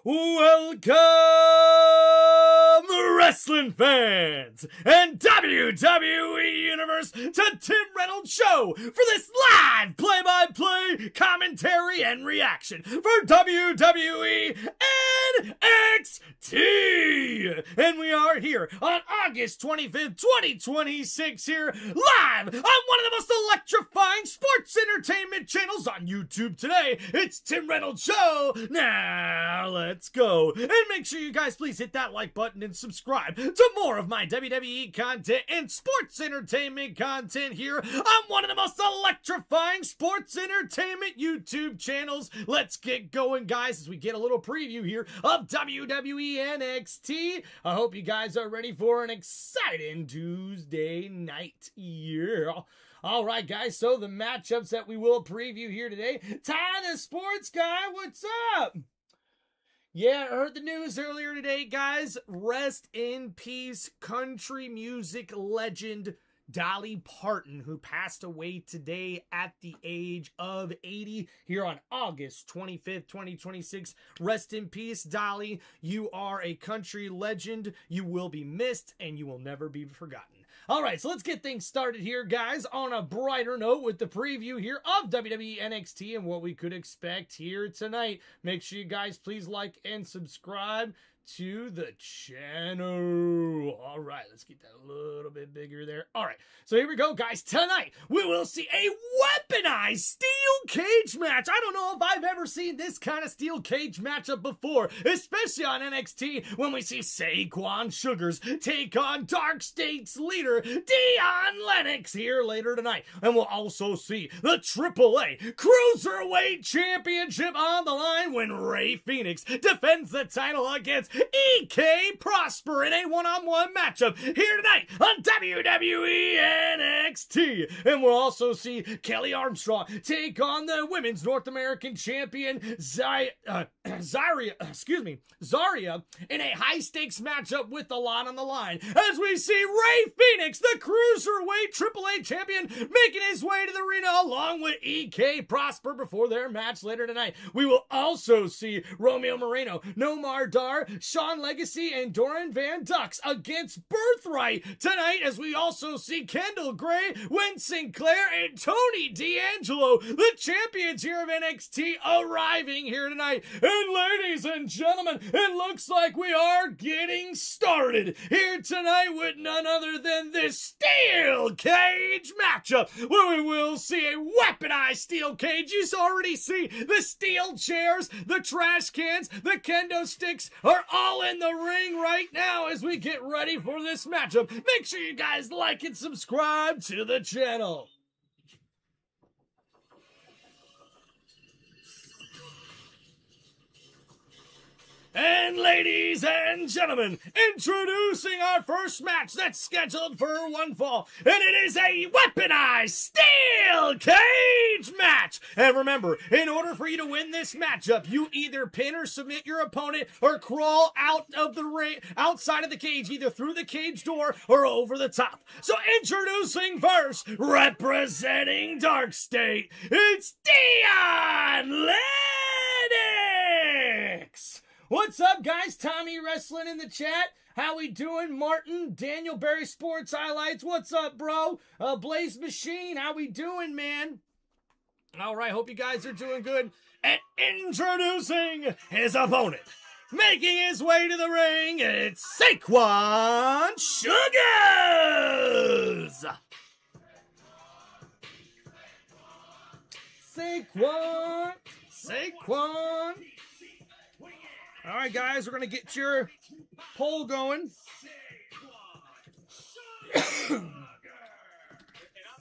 Welcome, wrestling fans and WWE Universe, to Tim Reynolds Show for this live play-by-play commentary and reaction for WWE NXT. And we are here on August 25th, 2026 here live on one of the most electrifying sports entertainment channels on YouTube today. It's Tim Reynolds Show. Now let's go. And make sure you guys please hit that like button and subscribe to more of my WWE content and sports entertainment content here on one of the most electrifying sports entertainment YouTube channels. Let's get going, guys, as we get a little preview here of WWE NXT. I hope you guys are ready for an exciting Tuesday night. Yeah. All right, guys, so the matchups that we will preview here today. Ty the Sports Guy, what's up? Yeah, I heard the news earlier today, guys. Rest in peace, country music legend Dolly Parton, who passed away today at the age of 80 here on August 25th, 2026. Rest in peace, Dolly. You are a country legend. You will be missed, and you will never be forgotten. All right, so let's get things started here, guys, on a brighter note with the preview here of WWE NXT and what we could expect here tonight. Make sure you guys please like and subscribe to the channel. All right, let's get that a little bit bigger there. All right, so here we go, guys. Tonight, we will see a weaponized steel cage match. I don't know if I've ever seen this kind of steel cage matchup before, especially on NXT, when we see Saquon Sugars take on Dark State's leader, Dion Lennox, here later tonight. And we'll also see the AAA Cruiserweight Championship on the line when Rey Fenix defends the title against EK Prosper in a one-on-one matchup here tonight on WWE NXT. And we'll also see Kelly Armstrong take on the Women's North American Champion Zarya in a high-stakes matchup with a lot on the line, as we see Rey Fenix, the Cruiserweight AAA Champion, making his way to the arena along with EK Prosper before their match later tonight. We will also see Romeo Moreno, Nomar Dar, Sean Legacy, and Doran Van Dux against Birthright tonight, as we also see Kendall Gray, Win Sinclair, and Tony D'Angelo, the champions here of NXT, arriving here tonight. And ladies and gentlemen, it looks like we are getting started here tonight with none other than this steel cage matchup, where we will see a weaponized steel cage. You already see the steel chairs, the trash cans, the kendo sticks are all in the ring right now as we get ready for this matchup. Make sure you guys like and subscribe to the channel. And ladies and gentlemen, introducing our first match that's scheduled for one fall, and it is a weaponized steel cage match. And remember, in order for you to win this matchup, you either pin or submit your opponent or crawl out of the ring, outside of the cage, either through the cage door or over the top. So introducing first, representing Dark State, it's Dion Lennox. What's up, guys? Tommy Wrestling in the chat. How we doing? Martin, Daniel Berry Sports Highlights. What's up, bro? Blaze Machine, how we doing, man? All right, hope you guys are doing good. And introducing his opponent, making his way to the ring, it's Saquon Sugars. Saquon. All right, guys, we're going to get your poll going. And on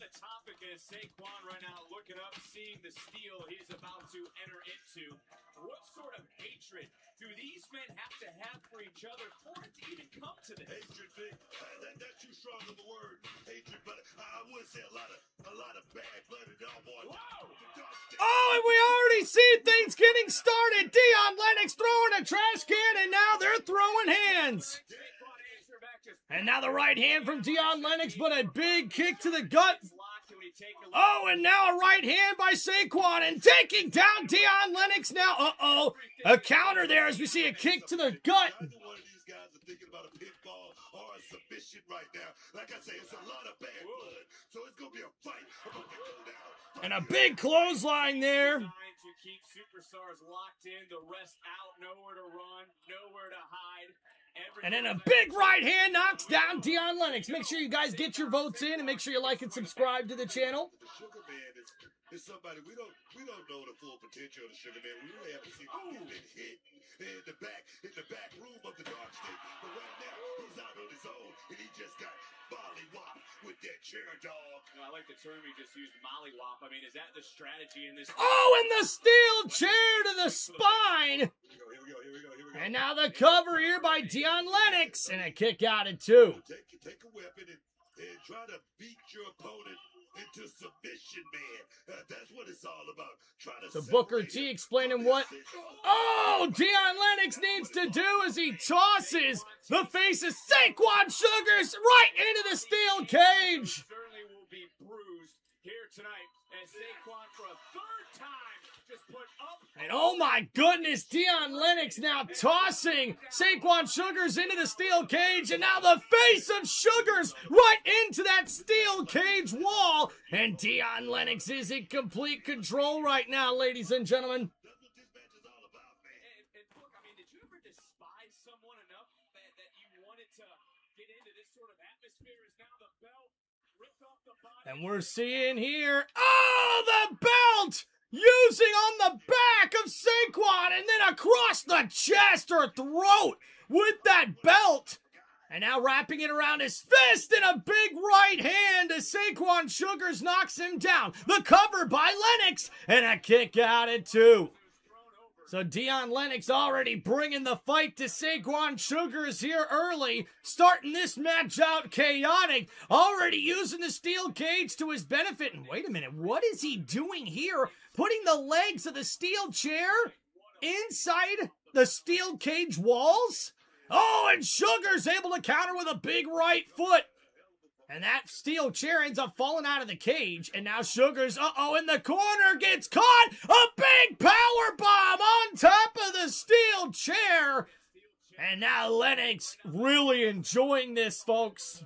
the topic is Saquon right now looking up, seeing the steel he's about to enter into. What sort of hatred do these men have to have for each other for it to even come to this? Hatred, Vic. That's too strong of a word. Hatred, but I would say a lot of bad-blooded boys. Oh, and we already see things getting started. Dion Lennox throwing a trash can, and now they're throwing hands. And now the right hand from Dion Lennox, but a big kick to the gut. we take a look. Oh, and now a right hand by Saquon and taking down Deion Lennox now. Uh-oh. A counter there as we see a kick to the gut. Neither one of these guys are thinking about a pinfall or a submission right now. Like I say, it's a lot of bad blood, so it's gonna be a fight about to go down. And a big clothesline there. Trying to keep superstars locked in, the rest out, nowhere to run, nowhere to hide. And then a big right hand knocks down Deion Lennox. Make sure you guys get your votes in and make sure you like and subscribe to the channel. The Sugar Man is somebody we don't know the full potential of the Sugar Man. We really haven't seen him. He's been hit in the back room of the dark state. But right now he's out on his own and he just got mollywop with that chair dog. I like the term you just used, mollywop. I mean, is that the strategy in this? Oh, and the steel chair to the spine. Here we go. And now the cover here by Deion Lennox and a kick out at 2. Take a weapon and try to beat your opponent into submission, man. That's what it's all about. Try to So Booker separate T him explaining from what his- Deion Lennox needs to do as he tosses the face of Saquon Sugars right into the steel cage. Certainly will be bruised here tonight as Saquon for a third time just put up. And oh my goodness, Deion Lennox now tossing Saquon Sugars into the steel cage, and now the face of Sugars right into that steel cage wall. And Deion Lennox is in complete control right now, ladies and gentlemen. That's what this match is all about, man. And look, I mean, did you ever despise someone enough that you wanted to get into this sort of atmosphere? Is now the belt ripped off the body? And we're seeing here, the belt! Using on the back of Saquon and then across the chest or throat with that belt. And now wrapping it around his fist and a big right hand as Saquon Sugars knocks him down. The cover by Lennox and a kick out at 2. So Deion Lennox already bringing the fight to Saquon Sugars here early, starting this match out chaotic, already using the steel cage to his benefit. And wait a minute, what is he doing here? Putting the legs of the steel chair inside the steel cage walls? Oh, and Sugars able to counter with a big right foot. And that steel chair ends up falling out of the cage. And now Sugars, in the corner, gets caught. A big power bomb on top of the steel chair. And now Lennox really enjoying this, folks.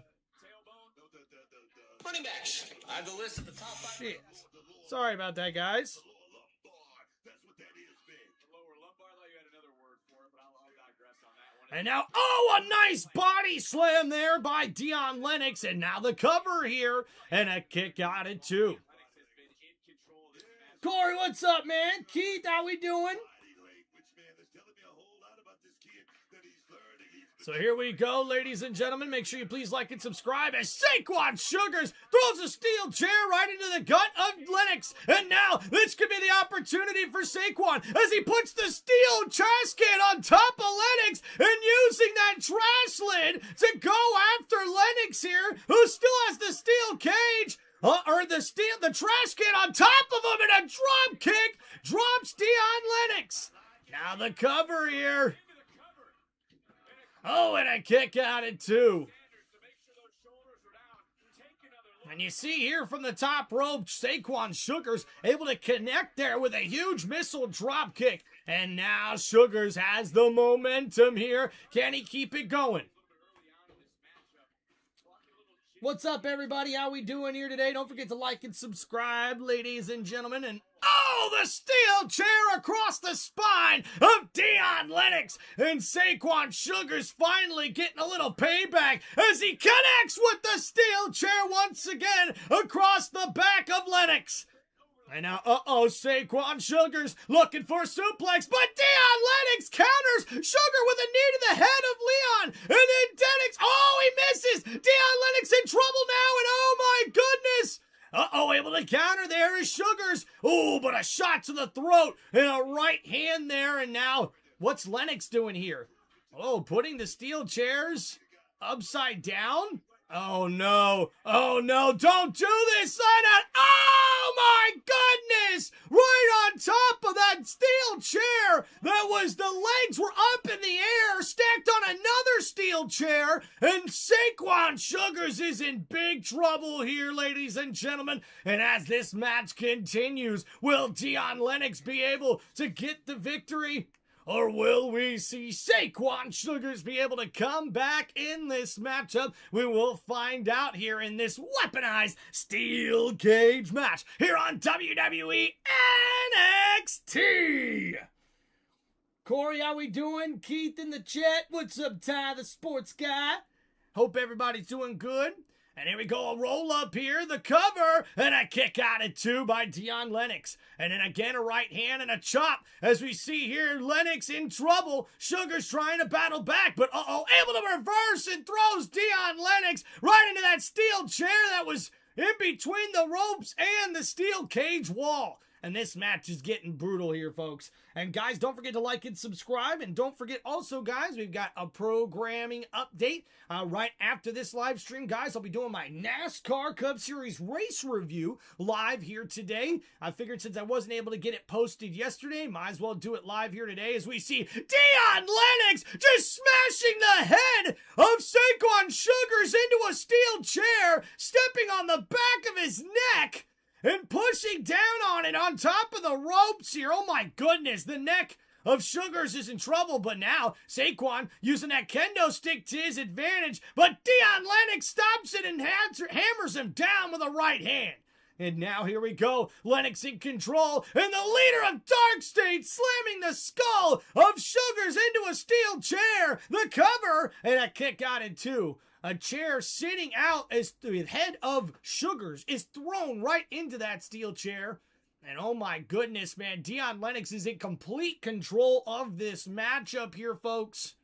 Running backs. I have the list at the top 5. Shit. Sorry about that, guys. That's what that is, man. Lower lumbar, I thought you had another word for it, but I'll digress on that one. And now, a nice body slam there by Deion Lennox. And now the cover here. And a kick out at 2. Lennox has been in control of this match. Corey, what's up, man? Keith, how we doing? Body language, man. That's telling me a whole lot about this kid that he's learning. So here we go, ladies and gentlemen. Make sure you please like and subscribe as Saquon Sugars throws a steel chair right into the gut of Lennox. And now this could be the opportunity for Saquon as he puts the steel trash can on top of Lennox and using that trash lid to go after Lennox here, who still has the steel cage. The trash can on top of him, and a drop kick drops Deion Lennox. Now the cover here. Oh, and a kick out at 2. And you see here from the top rope, Saquon Sugars able to connect there with a huge missile drop kick. And now Sugars has the momentum here. Can he keep it going? What's up, everybody? How we doing here today? Don't forget to like and subscribe, ladies and gentlemen. And the steel chair across the spine of Deion Lennox. And Saquon Sugars finally getting a little payback as he connects with the steel chair once again across the back of Lennox. And now, Saquon Sugars looking for a suplex, but Deion Lennox counters Sugar with a knee to the head of Leon. And then Lennox, he misses. Deion Lennox in trouble now, and oh my goodness. Able to counter there is Sugars. But a shot to the throat and a right hand there. And now, what's Lennox doing here? Putting the steel chairs upside down? Oh no, don't do this, Lennox. Oh my goodness! Right on top of that steel chair, the legs were up in the air, stacked on another steel steel chair, and Saquon Sugars is in big trouble here, ladies and gentlemen. And as this match continues, will Dion Lennox be able to get the victory? Or will we see Saquon Sugars be able to come back in this matchup? We will find out here in this weaponized steel cage match here on WWE NXT. Corey, how we doing? Keith in the chat. What's up, Ty, the sports guy? Hope everybody's doing good. And here we go, a roll up here, the cover, and a kick out at 2 by Dion Lennox. And then again, a right hand and a chop. As we see here, Lennox in trouble. Sugars trying to battle back, but able to reverse and throws Dion Lennox right into that steel chair that was in between the ropes and the steel cage wall. And this match is getting brutal here, folks. And guys, don't forget to like and subscribe. And don't forget also, guys, we've got a programming update right after this live stream. Guys, I'll be doing my NASCAR Cup Series race review live here today. I figured since I wasn't able to get it posted yesterday, might as well do it live here today as we see Dion Lennox just smashing the head of Saquon Sugars into a steel chair, stepping on the back of his neck and pushing down on it on top of the ropes here. Oh my goodness, the neck of Sugars is in trouble, but now Saquon using that kendo stick to his advantage, but Dion Lennox stops it and hammers him down with a right hand. And now here we go, Lennox in control, and the leader of Dark State slamming the skull of Sugars into a steel chair, the cover, and a kick out at 2. A chair sitting out as the head of Sugars is thrown right into that steel chair. And oh my goodness, man, Dion Lennox is in complete control of this matchup here, folks.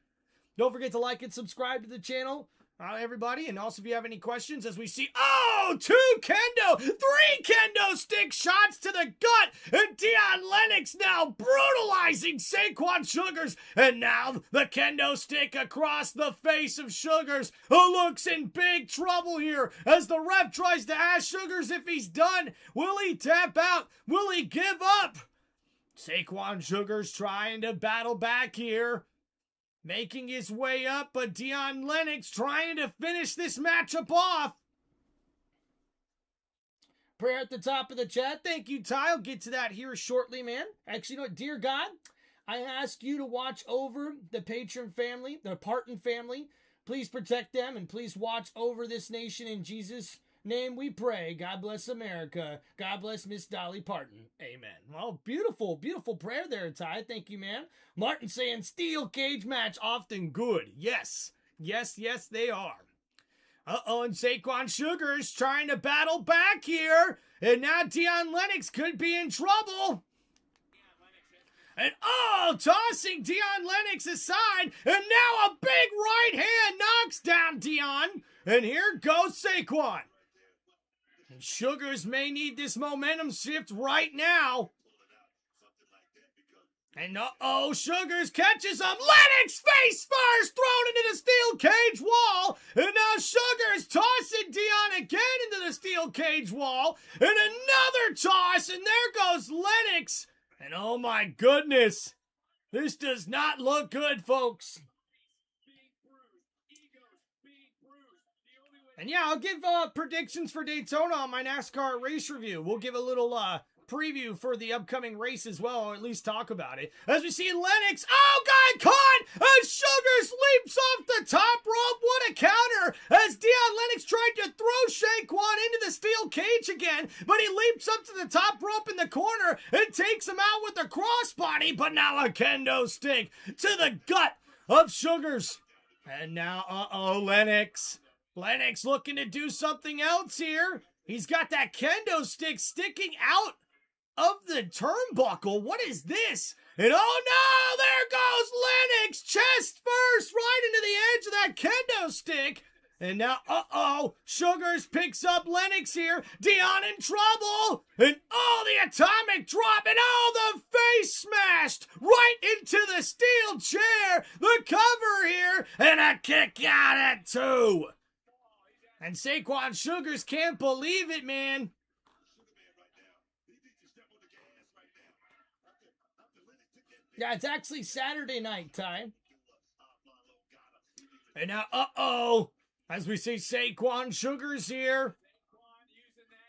Don't forget to like and subscribe to the channel, everybody. And also, if you have any questions, as we see, 3 kendo stick shots to the gut. And Dion Lennox now brutalizing Saquon Sugars. And now the kendo stick across the face of Sugars, who looks in big trouble here as the ref tries to ask Sugars if he's done. Will he tap out? Will he give up? Saquon Sugars trying to battle back here, making his way up, but Dion Lennox trying to finish this matchup off. Prayer at the top of the chat. Thank you, Ty. I'll get to that here shortly, man. Actually, you know what? Dear God, I ask you to watch over the Patron family, the Parton family. Please protect them and please watch over this nation in Jesus' name we pray. God bless America. God bless Miss Dolly Parton. Amen. Well, beautiful, beautiful prayer there, Ty. Thank you, man. Martin saying steel cage match often good. Yes. Yes, yes, they are. And Saquon Sugars trying to battle back here. And now Dion Lennox could be in trouble. And tossing Dion Lennox aside. And now a big right hand knocks down Dion. And here goes Saquon. And Sugars may need this momentum shift right now. And Sugars catches him. Lennox face first, thrown into the steel cage wall. And now Sugars tossing Dion again into the steel cage wall. And another toss, and there goes Lennox. And oh my goodness, this does not look good, folks. And yeah, I'll give predictions for Daytona on my NASCAR race review. We'll give a little preview for the upcoming race as well, or at least talk about it. As we see Lennox, guy caught as Sugars leaps off the top rope. What a counter as Dion Lennox tried to throw Saquon into the steel cage again, but he leaps up to the top rope in the corner and takes him out with a crossbody, but now a kendo stick to the gut of Sugars. And now, Lennox. Lennox looking to do something else here. He's got that kendo stick sticking out of the turnbuckle. What is this? And oh no, there goes Lennox, chest first, right into the edge of that kendo stick. And now, Sugars picks up Lennox here. Dion in trouble. And the atomic drop. And the face smashed right into the steel chair. The cover here. And a kick out at 2. And Saquon Sugars can't believe it, man. Yeah, it's actually Saturday night, Ty. And now, as we see Saquon Sugars here.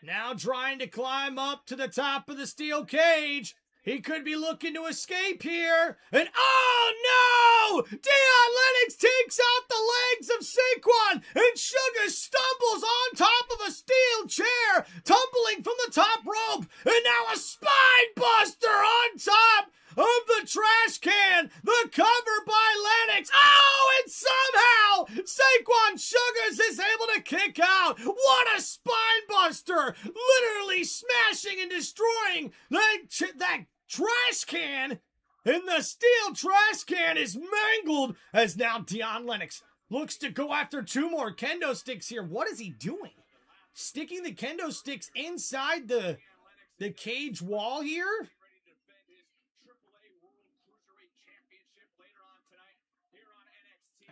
Now trying to climb up to the top of the steel cage. He could be looking to escape here. And oh no! Deion Lennox takes out the legs of Saquon, and Sugar stumbles on top of a steel chair, tumbling from the top rope. And now a spine buster on top of the trash can. The cover by Lennox. Oh, and somehow Saquon Sugars is able to kick out. What a spine buster! Literally smashing and destroying that trash can. And the steel trash can is mangled as now Deion Lennox looks to go after two more kendo sticks here. What is he doing? Sticking the kendo sticks inside the cage wall here?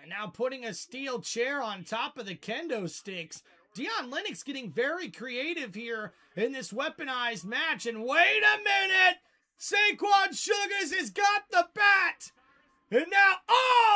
And now putting a steel chair on top of the kendo sticks. Deion Lennox getting very creative here in this weaponized match. And wait a minute! Saquon Sugars has got the bat! And now,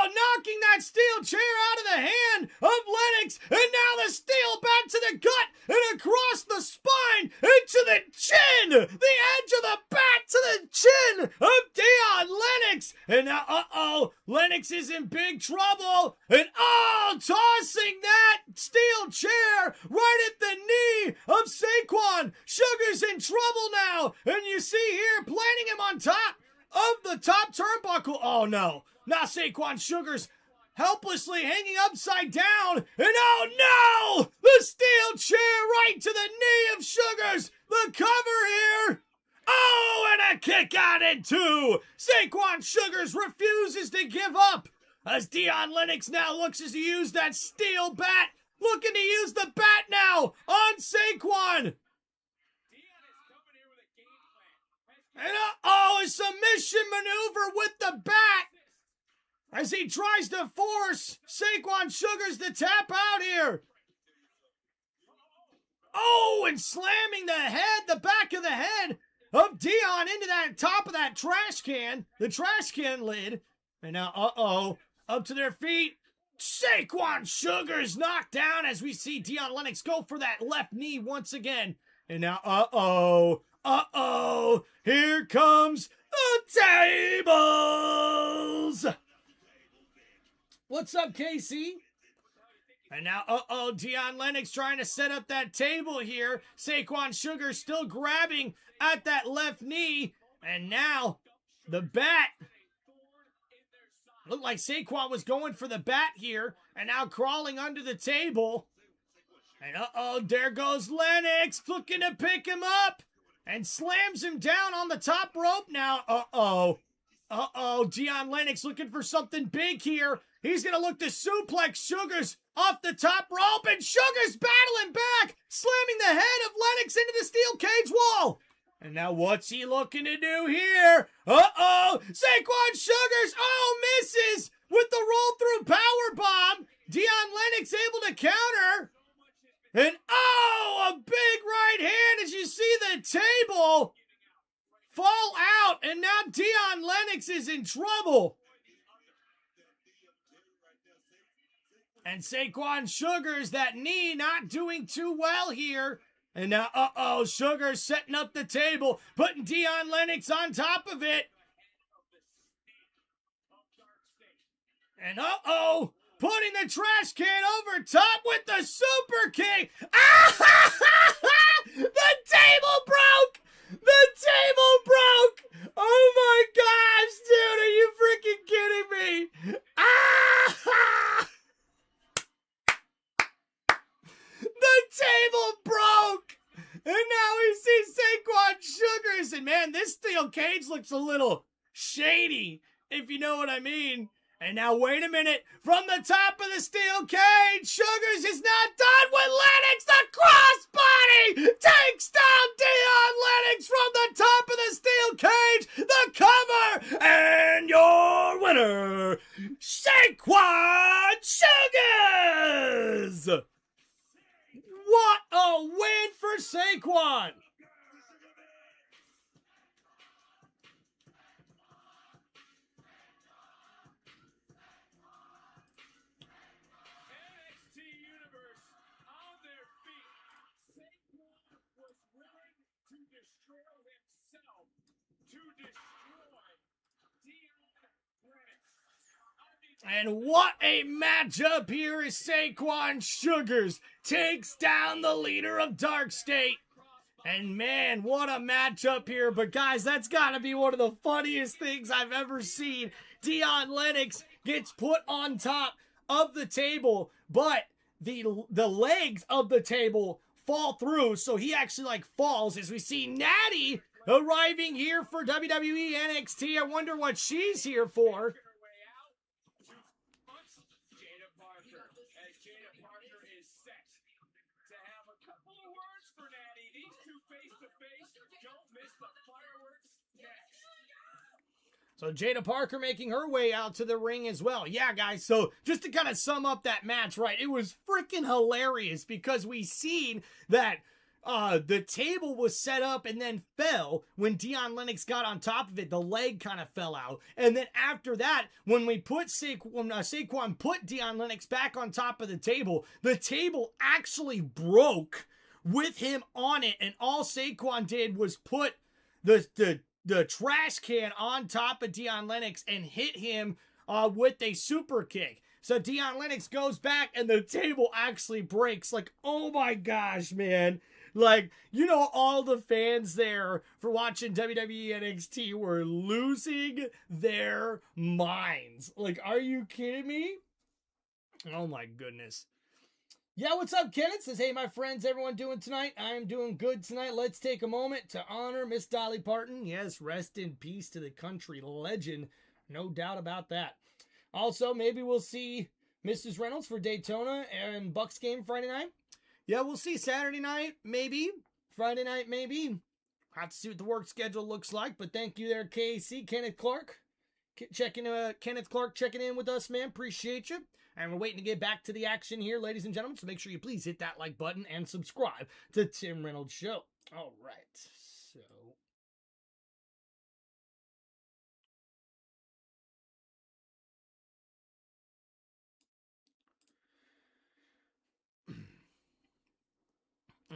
knocking that steel chair out of the hand of Lennox. And now the steel bat to the gut and across the spine into the chin. The edge of the bat to the chin of Deion Lennox. And now, Lennox is in big trouble. And tossing that steel chair right at the knee of Saquon. Sugar's in trouble now. And you see here, planting him on top of the top turnbuckle. Oh no. Now Saquon Sugars helplessly hanging upside down. And oh no! The steel chair right to the knee of Sugars. The cover here. Oh, and a kick out in two. Saquon Sugars refuses to give up as Deion Lennox now looks to use that steel bat. Looking to use the bat now on Saquon. And a submission maneuver with the bat as he tries to force Saquon Sugars to tap out here. Oh, and slamming the back of the head of Deion into that top of that trash can, the trash can lid. And now, up to their feet. Saquon Sugars knocked down as we see Deion Lennox go for that left knee once again. And now, here comes the tables. What's up, KC? And now, Deion Lennox trying to set up that table here. Saquon Sugars still grabbing at that left knee. And now, the bat. Looked like Saquon was going for the bat here. And now crawling under the table. And there goes Lennox looking to pick him up. And slams him down on the top rope now. Deion Lennox looking for something big here. He's going to look to suplex Sugars off the top rope. And Sugars battling back. Slamming the head of Lennox into the steel cage wall. And now what's he looking to do here? Saquon Sugars, misses with the roll-through power bomb. Deion Lennox able to counter. And a big right hand as you see the table fall out. And now Deion Lennox is in trouble. And Saquon Sugars, that knee not doing too well here. And now, Sugars setting up the table, putting Deion Lennox on top of it. And putting the trash can over top with the super kick. The table broke! The table broke! Oh my gosh, dude, are you freaking kidding me? The table broke! And now we see Saquon Sugars. And man, this steel cage looks a little shady, if you know what I mean. And now, wait a minute. From the top of the steel cage, Sugars is not done with Lennox. The crossbody takes down Deion Lennox from the top of the steel cage. The cover. And your winner, Saquon Sugars. What a win for Saquon. And what a matchup here as Saquon Sugars takes down the leader of Dark State. And man, what a matchup here. But guys, that's got to be one of the funniest things I've ever seen. Dion Lennox gets put on top of the table, but the legs of the table fall through, so he actually falls as we see Natty arriving here for WWE NXT. I wonder what she's here for. Jada Parker, as Jada Parker is set to have a couple of words for Natty. These two face to face. Don't miss the fireworks next. So Jada Parker making her way out to the ring as well. Yeah, guys, so just to kind of sum up that match, right, it was freaking hilarious because we seen that the table was set up and then fell when Dion Lennox got on top of it. The leg kind of fell out. And then after that, when we put Saquon put Dion Lennox back on top of the table actually broke with him on it. And all Saquon did was put the trash can on top of Dion Lennox and hit him with a super kick. So Dion Lennox goes back and the table actually breaks. Oh my gosh, man. All the fans there for watching WWE NXT were losing their minds. Are you kidding me? Oh my goodness. Yeah, what's up, Kenneth? Says, hey, my friends, everyone doing tonight? I'm doing good tonight. Let's take a moment to honor Miss Dolly Parton. Yes, rest in peace to the country legend. No doubt about that. Also, maybe we'll see Mrs. Reynolds for Daytona and Bucks game Friday night. Yeah, we'll see Saturday night, maybe. Friday night, maybe. Have to see what the work schedule looks like. But thank you there, KC, Kenneth Clark. Kenneth Clark checking in with us, man. Appreciate you. And we're waiting to get back to the action here, ladies and gentlemen. So make sure you please hit that like button and subscribe to Tim Reynolds Show. All right. So...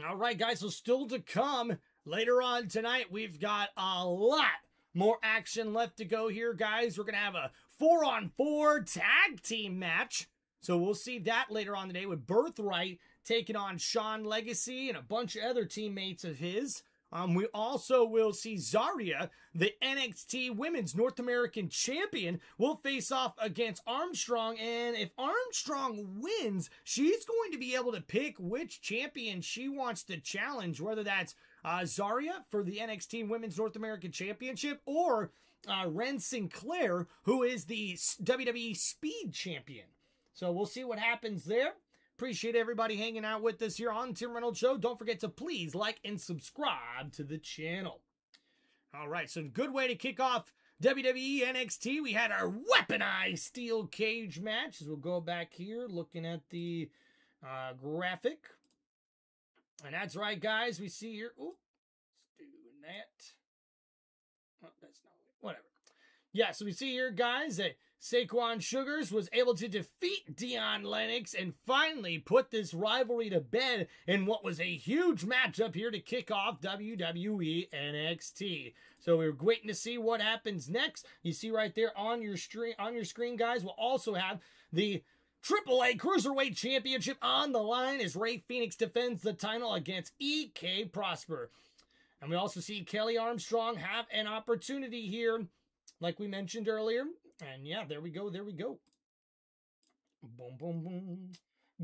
All right, guys, so still to come later on tonight, we've got a lot more action left to go here, guys. We're going to have a 4-on-4 tag team match. So we'll see that later on today with Birthright taking on Sean Legacy and a bunch of other teammates of his. We also will see Zarya, the NXT Women's North American Champion, will face off against Armstrong. And if Armstrong wins, she's going to be able to pick which champion she wants to challenge, whether that's Zarya for the NXT Women's North American Championship or Ren Sinclair, who is the WWE Speed Champion. So we'll see what happens there. Appreciate everybody hanging out with us here on Tim Reynolds Show. Don't forget to please like and subscribe to the channel. All right, so good way to kick off WWE NXT. We had our weaponized steel cage match. As we'll go back here looking at the graphic. And that's right, guys. We see here. Ooh, let's do that. Oh, that's not it. Whatever. Yeah, so we see here, guys, that Saquon Sugars was able to defeat Dion Lennox and finally put this rivalry to bed in what was a huge matchup here to kick off WWE NXT. So we're waiting to see what happens next. You see right there on your screen, guys, we'll also have the AAA Cruiserweight Championship on the line as Rey Fenix defends the title against E.K. Prosper. And we also see Kelly Armstrong have an opportunity here, like we mentioned earlier. And yeah, there we go. Boom, boom, boom.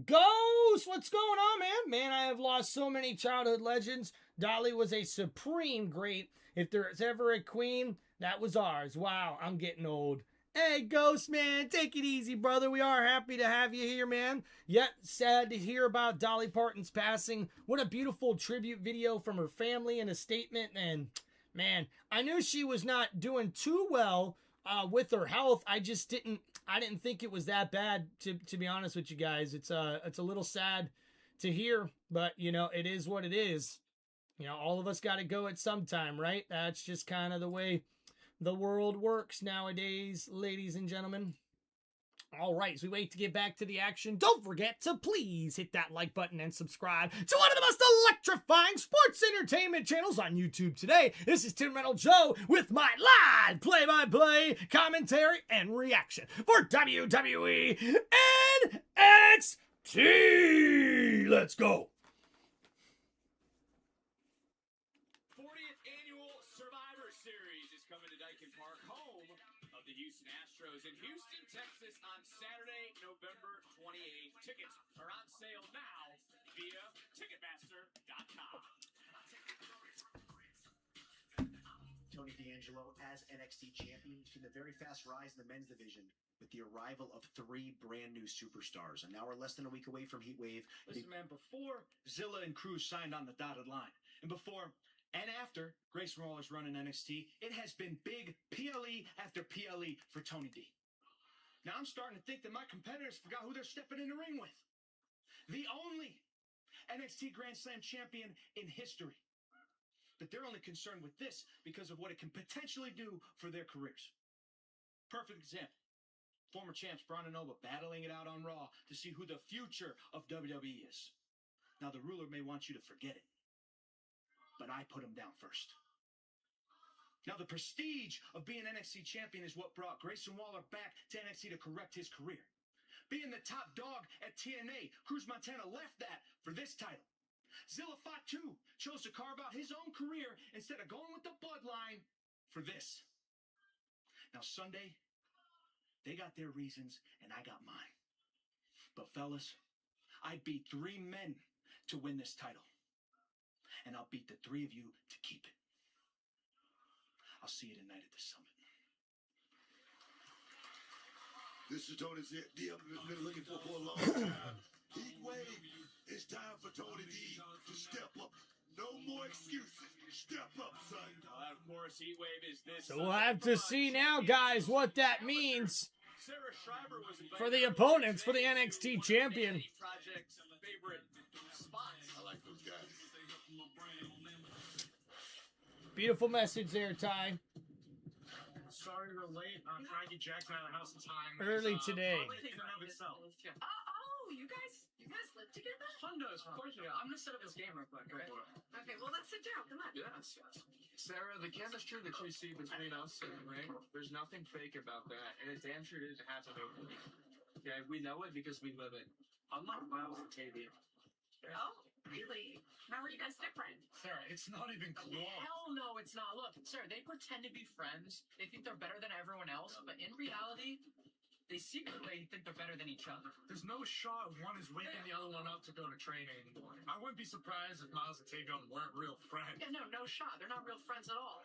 Ghost! What's going on, man? Man, I have lost so many childhood legends. Dolly was a supreme great. If there's ever a queen, that was ours. Wow, I'm getting old. Hey, Ghost, man, take it easy, brother. We are happy to have you here, man. Yet, sad to hear about Dolly Parton's passing. What a beautiful tribute video from her family and a statement. And, man, I knew she was not doing too well with her health. I didn't think it was that bad, to be honest with you guys. It's a little sad to hear, but, it is what it is. All of us got to go at some time, right? That's just kind of the way the world works nowadays, ladies and gentlemen. All right, as we wait to get back to the action, don't forget to please hit that like button and subscribe to one of the most electrifying sports entertainment channels on YouTube today. This is TimReynoldsShow with my live play-by-play commentary and reaction for WWE NXT. Let's go. 40th annual Survivor Series is coming to Dyken Park, home of the Houston Astros in Houston, Texas on Saturday, November 28th. Tickets are on sale now via Ticketmaster.com. Tony D'Angelo as NXT champion. We've seen a very fast rise in the men's division with the arrival of 3 brand new superstars. And now we're less than a week away from Heat Wave. Listen, man, before Zilla and Cruz signed on the dotted line, and before and after Grayson Waller's running NXT, it has been big PLE after PLE for Tony D. Now I'm starting to think that my competitors forgot who they're stepping in the ring with. The only NXT Grand Slam champion in history. But they're only concerned with this because of what it can potentially do for their careers. Perfect example. Former champs Braun and Nova battling it out on Raw to see who the future of WWE is. Now the ruler may want you to forget it, but I put him down first. Now the prestige of being NXT champion is what brought Grayson Waller back to NXT to correct his career. Being the top dog at TNA, Cruz Montana left that for this title. Zilla Fatu chose to carve out his own career instead of going with the bloodline for this. Now Sunday, they got their reasons and I got mine. But fellas, I beat 3 men to win this title. And I'll beat the 3 of you to keep it. I'll see you tonight at the Summit. This is Tony D. I've been looking for a long time. Heat Wave, it's time for Tony D to step up. No more excuses. Step up, son. Well, of course, Heat Wave is this. So we'll have to see now, guys, what that means Sarah Schreiber was for the opponents, for the NXT champion. Project's favorite spots. I like those guys. Beautiful message there, Ty. Sorry we're late. I'm trying to get Jackson out of the house in time. Early today. Probably taking of itself. Oh, you guys live together? Fundos, of course we do. I'm gonna set up this game real quick, right? Okay, well let's sit down. Come on. Yes. Sarah, the chemistry that you see between us and the ring, there's nothing fake about that, and it damn sure didn't happen overnight. Okay, we know it because we live it. Unlike Miles and Tavia. Oh, really? How are you guys different? Sarah, it's not even close. Hell no, it's not. Look, sir, they pretend to be friends. They think they're better than everyone else, but in reality, they secretly think they're better than each other. There's no shot one is waking the other one up to go to training. I wouldn't be surprised if Miles and Tavia weren't real friends. Yeah, no shot. They're not real friends at all.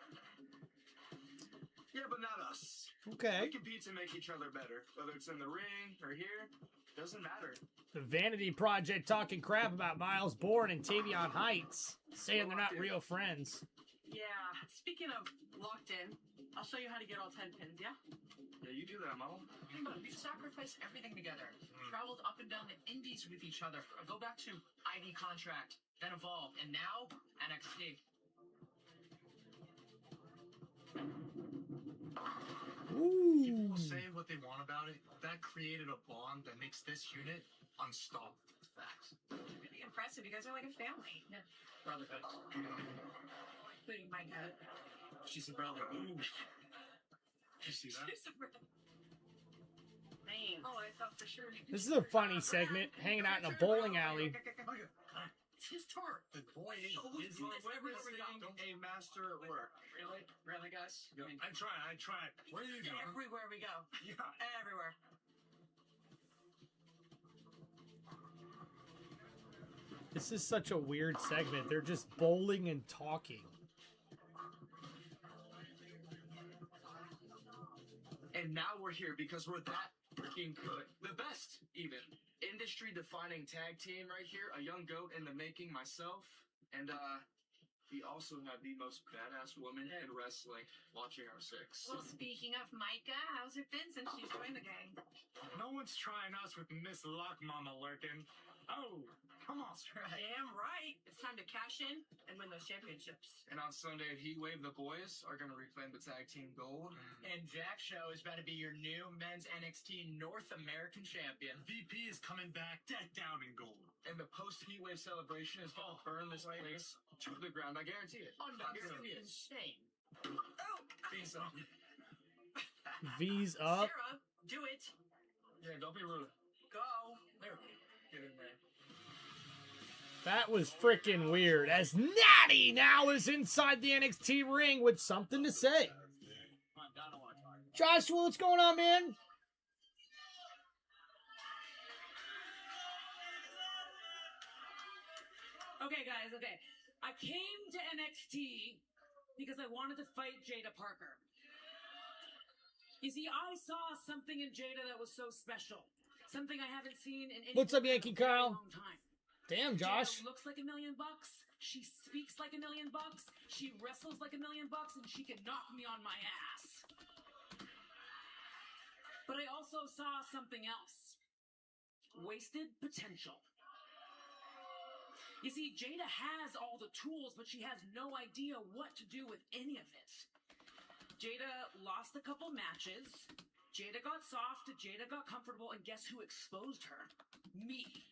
Yeah, but not us. Okay. We compete to make each other better. Whether it's in the ring or here, doesn't matter. The Vanity Project talking crap about Miles Bourne and Tavion Heights, saying they're not real friends. Yeah, speaking of locked in, I'll show you how to get all 10 pins, yeah? Yeah, you do that, Mom. Think about it. We've sacrificed everything together. Traveled up and down the indies with each other. Go back to ID Contract, then Evolve, and now NXT. People will say what they want about it. That created a bond that makes this unit unstoppable. Facts. Really impressive. You guys are like a family. Yeah. Brotherhood. Including my cat. She's a brother. Ooh. You see that? She's a brother. Oh, I thought for sure. This is a funny segment, hanging out in a bowling alley. It's his turn. The boy is A master at work. Really? Really, guys? I mean, I tried. Where are you going? everywhere we go. Yeah. Everywhere. This is such a weird segment. They're just bowling and talking. And now we're here because we're that freaking good. The best, even. Industry-defining tag team right here. A young goat in the making, myself. And, we also have the most badass woman in wrestling watching our six. Well, speaking of Micah, how's it been since she's joined the gang? No one's trying us with Miss Lock Mama lurking. Oh, come on. Damn right. It's time to cash in and win those championships. And on Sunday at Heatwave, the boys are going to reclaim the tag team gold. And Jack Show is about to be your new men's NXT North American champion. VP is coming back, decked out in gold. And the post-Heatwave celebration is going to burn this place to the ground. I guarantee it. Oh, no, I you're guarantee it. insane. Peace out. V's up. Sarah, do it. Yeah, don't be rude. Go. There. Get in there. That was freaking weird. As Natty now is inside the NXT ring with something to say. Joshua, what's going on, man? Okay, guys, okay. I came to NXT because I wanted to fight Jada Parker. You see, I saw something in Jada that was so special. Something I haven't seen in any What's up, Yankee very Kyle? long time. Damn, Josh. Jada looks like $1 million. She speaks like $1 million. She wrestles like $1 million, and she can knock me on my ass. But I also saw something else. Wasted potential. You see, Jada has all the tools, but she has no idea what to do with any of it. Jada lost a couple matches. Jada got soft. Jada got comfortable. And guess who exposed her? Me.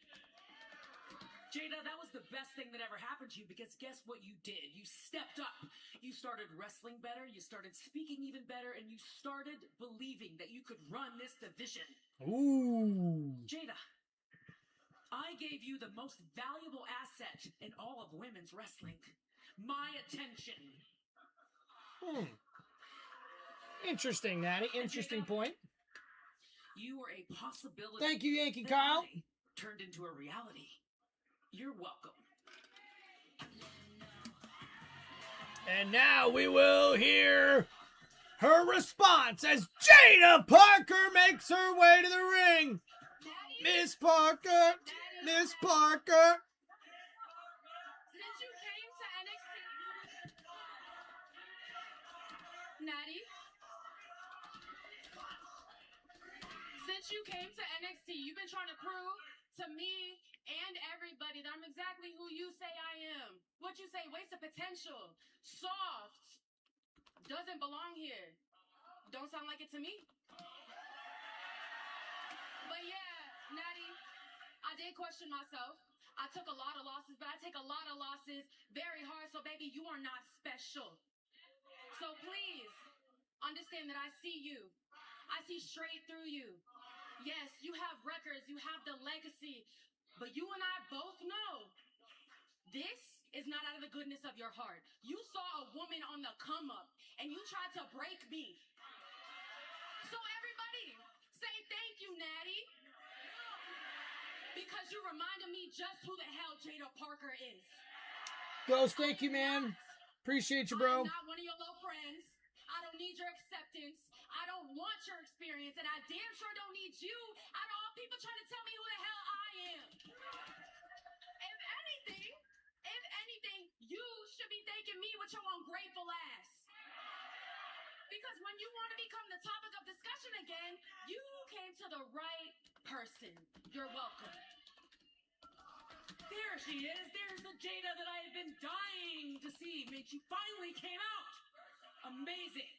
Jada, that was the best thing that ever happened to you, because guess what you did? You stepped up. You started wrestling better. You started speaking even better. And you started believing that you could run this division. Ooh. Jada, I gave you the most valuable asset in all of women's wrestling. My attention. Interesting, Natty. Interesting point. You were a possibility. Thank you, Yankee that Kyle. I turned into a reality. You're welcome. And now we will hear her response as Jada Parker makes her way to the ring. Miss Parker, Miss Parker. Since you came to NXT, Natty, since you came to NXT, you've been trying to prove to me and everybody that I'm exactly who you say I am. What you say, waste of potential, soft, doesn't belong here. Don't sound like it to me. But yeah, Natty, I did question myself. I took a lot of losses, but I take a lot of losses very hard. So baby, you are not special. So please understand that I see you. I see straight through you. Yes, you have records, you have the legacy, but you and I both know this is not out of the goodness of your heart. You saw a woman on the come up and you tried to break me. So everybody, say thank you, Natty. Because you reminded me just who the hell Jada Parker is. Ghost, thank you, man. Appreciate you, bro. I'm not one of your low friends. I don't need your acceptance. I don't want your experience, and I damn sure don't need you out of all people trying to tell me who the hell I am. If anything, you should be thanking me with your ungrateful ass. Because when you want to become the topic of discussion again, you came to the right person. You're welcome. There she is. There's the Jada that I have been dying to see. Man, she finally came out. Amazing.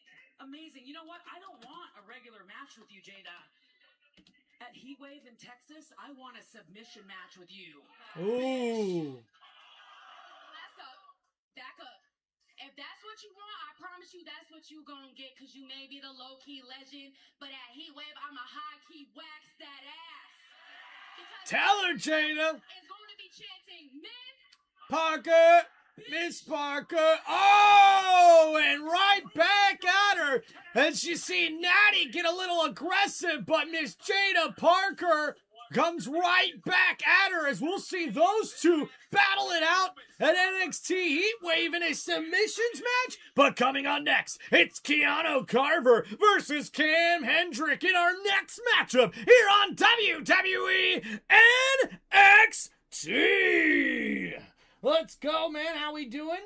Amazing. You know what? I don't want a regular match with you, Jada. At Heatwave in Texas, I want a submission match with you. Ooh. Back up. Back up. If that's what you want, I promise you that's what you gonna get, because you may be the low-key legend, but at Heatwave, I'm a high-key wax that ass. Because Tell her, Jada. it's going to be chanting, men, Parker, Miss Parker. Oh, and right back at her. As you see Natty get a little aggressive, but Miss Jada Parker comes right back at her as we'll see those two battle it out at NXT Heatwave in a submissions match. But coming on next, it's Keanu Carver versus Cam Hendrick in our next matchup here on WWE NXT. Let's go, man. How we doing?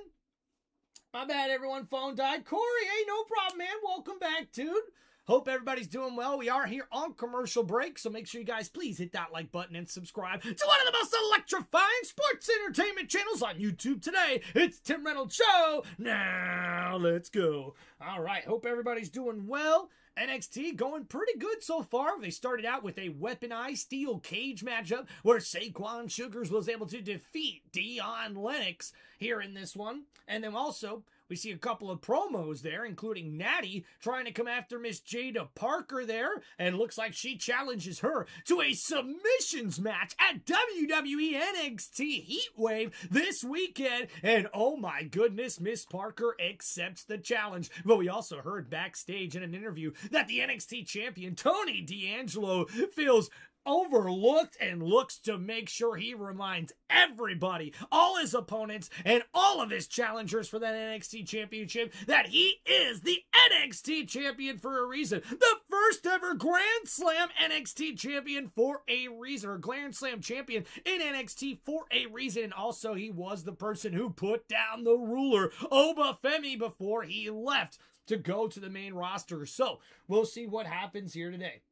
My bad, everyone. Phone died. Corey, hey, no problem, man. Welcome back, dude. Hope everybody's doing well. We are here on commercial break, so make sure you guys please hit that like button and subscribe to one of the most electrifying sports entertainment channels on YouTube today. It's Tim Reynolds Show. Now, let's go. All right, hope everybody's doing well. NXT going pretty good so far. They started out with a weaponized steel cage matchup where Saquon Sugars was able to defeat Dion Lennox here in this one. And then also, we see a couple of promos there, including Natty trying to come after Miss Jada Parker there, and looks like she challenges her to a submissions match at WWE NXT Heatwave this weekend. And oh my goodness, Miss Parker accepts the challenge. But we also heard backstage in an interview that the NXT champion, Tony D'Angelo, feels overlooked and looks to make sure he reminds everybody, all his opponents, and all of his challengers for that NXT championship that he is the NXT champion for a reason. The first ever Grand Slam NXT champion for a reason, or Grand Slam champion in NXT for a reason. And also, he was the person who put down the ruler, Obafemi, before he left to go to the main roster. So, we'll see what happens here today.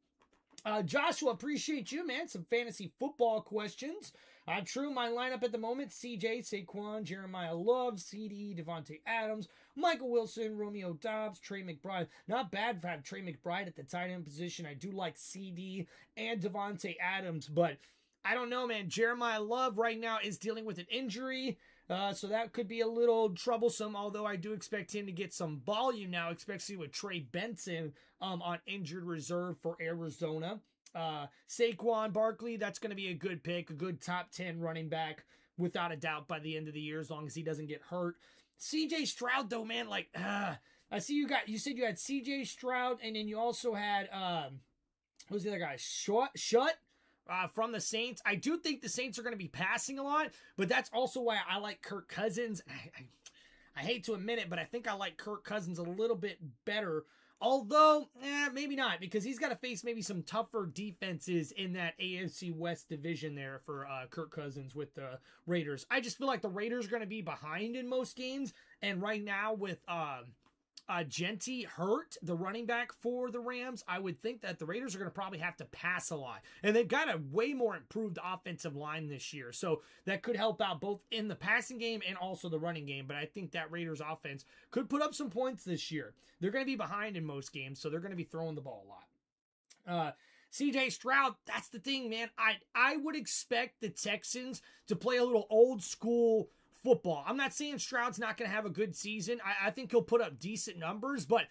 Joshua, appreciate you, man. Some fantasy football questions. True, my lineup at the moment: CJ, Saquon, Jeremiah Love, CD, Devontae Adams, Michael Wilson, Romeo Doubs, Trey McBride. Not bad to have Trey McBride at the tight end position. I do like CD and Devontae Adams, but I don't know, man. Jeremiah Love right now is dealing with an injury. So that could be a little troublesome, although I do expect him to get some volume now, especially with Trey Benson on injured reserve for Arizona. Saquon Barkley, that's going to be a good pick, a good top 10 running back, without a doubt, by the end of the year, as long as he doesn't get hurt. CJ Stroud, though, man, I see you said you had CJ Stroud, and then you also had, who's the other guy? Shut. From the Saints. I do think the Saints are going to be passing a lot, but that's also why I like Kirk Cousins. I hate to admit it, but I think I like Kirk Cousins a little bit better. Although, maybe not, because he's got to face maybe some tougher defenses in that AFC West division there for Kirk Cousins with the Raiders. I just feel like the Raiders are going to be behind in most games, and right now with Genty hurt, the running back for the Rams, I would think that the Raiders are going to probably have to pass a lot. And they've got a way more improved offensive line this year. So that could help out both in the passing game and also the running game. But I think that Raiders offense could put up some points this year. They're going to be behind in most games, so they're going to be throwing the ball a lot. CJ Stroud, that's the thing, man. I would expect the Texans to play a little old school football. I'm not saying Stroud's not going to have a good season. I think he'll put up decent numbers, but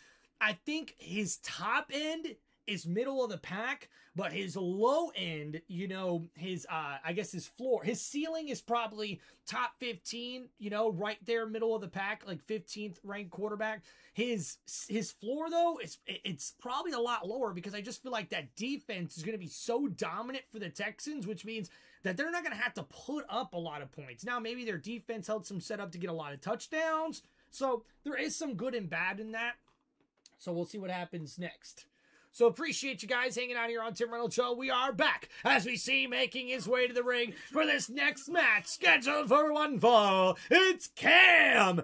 I think his top end is middle of the pack, but his low end, his floor, his ceiling is probably top 15, right there, middle of the pack, like 15th ranked quarterback. His floor, though, it's probably a lot lower, because I just feel like that defense is going to be so dominant for the Texans, which means that they're not going to have to put up a lot of points. Now, maybe their defense helps them set up to get a lot of touchdowns. So there is some good and bad in that. So we'll see what happens next. So appreciate you guys hanging out here on Tim Reynolds Show. We are back as we see making his way to the ring for this next match scheduled for one fall. It's Cam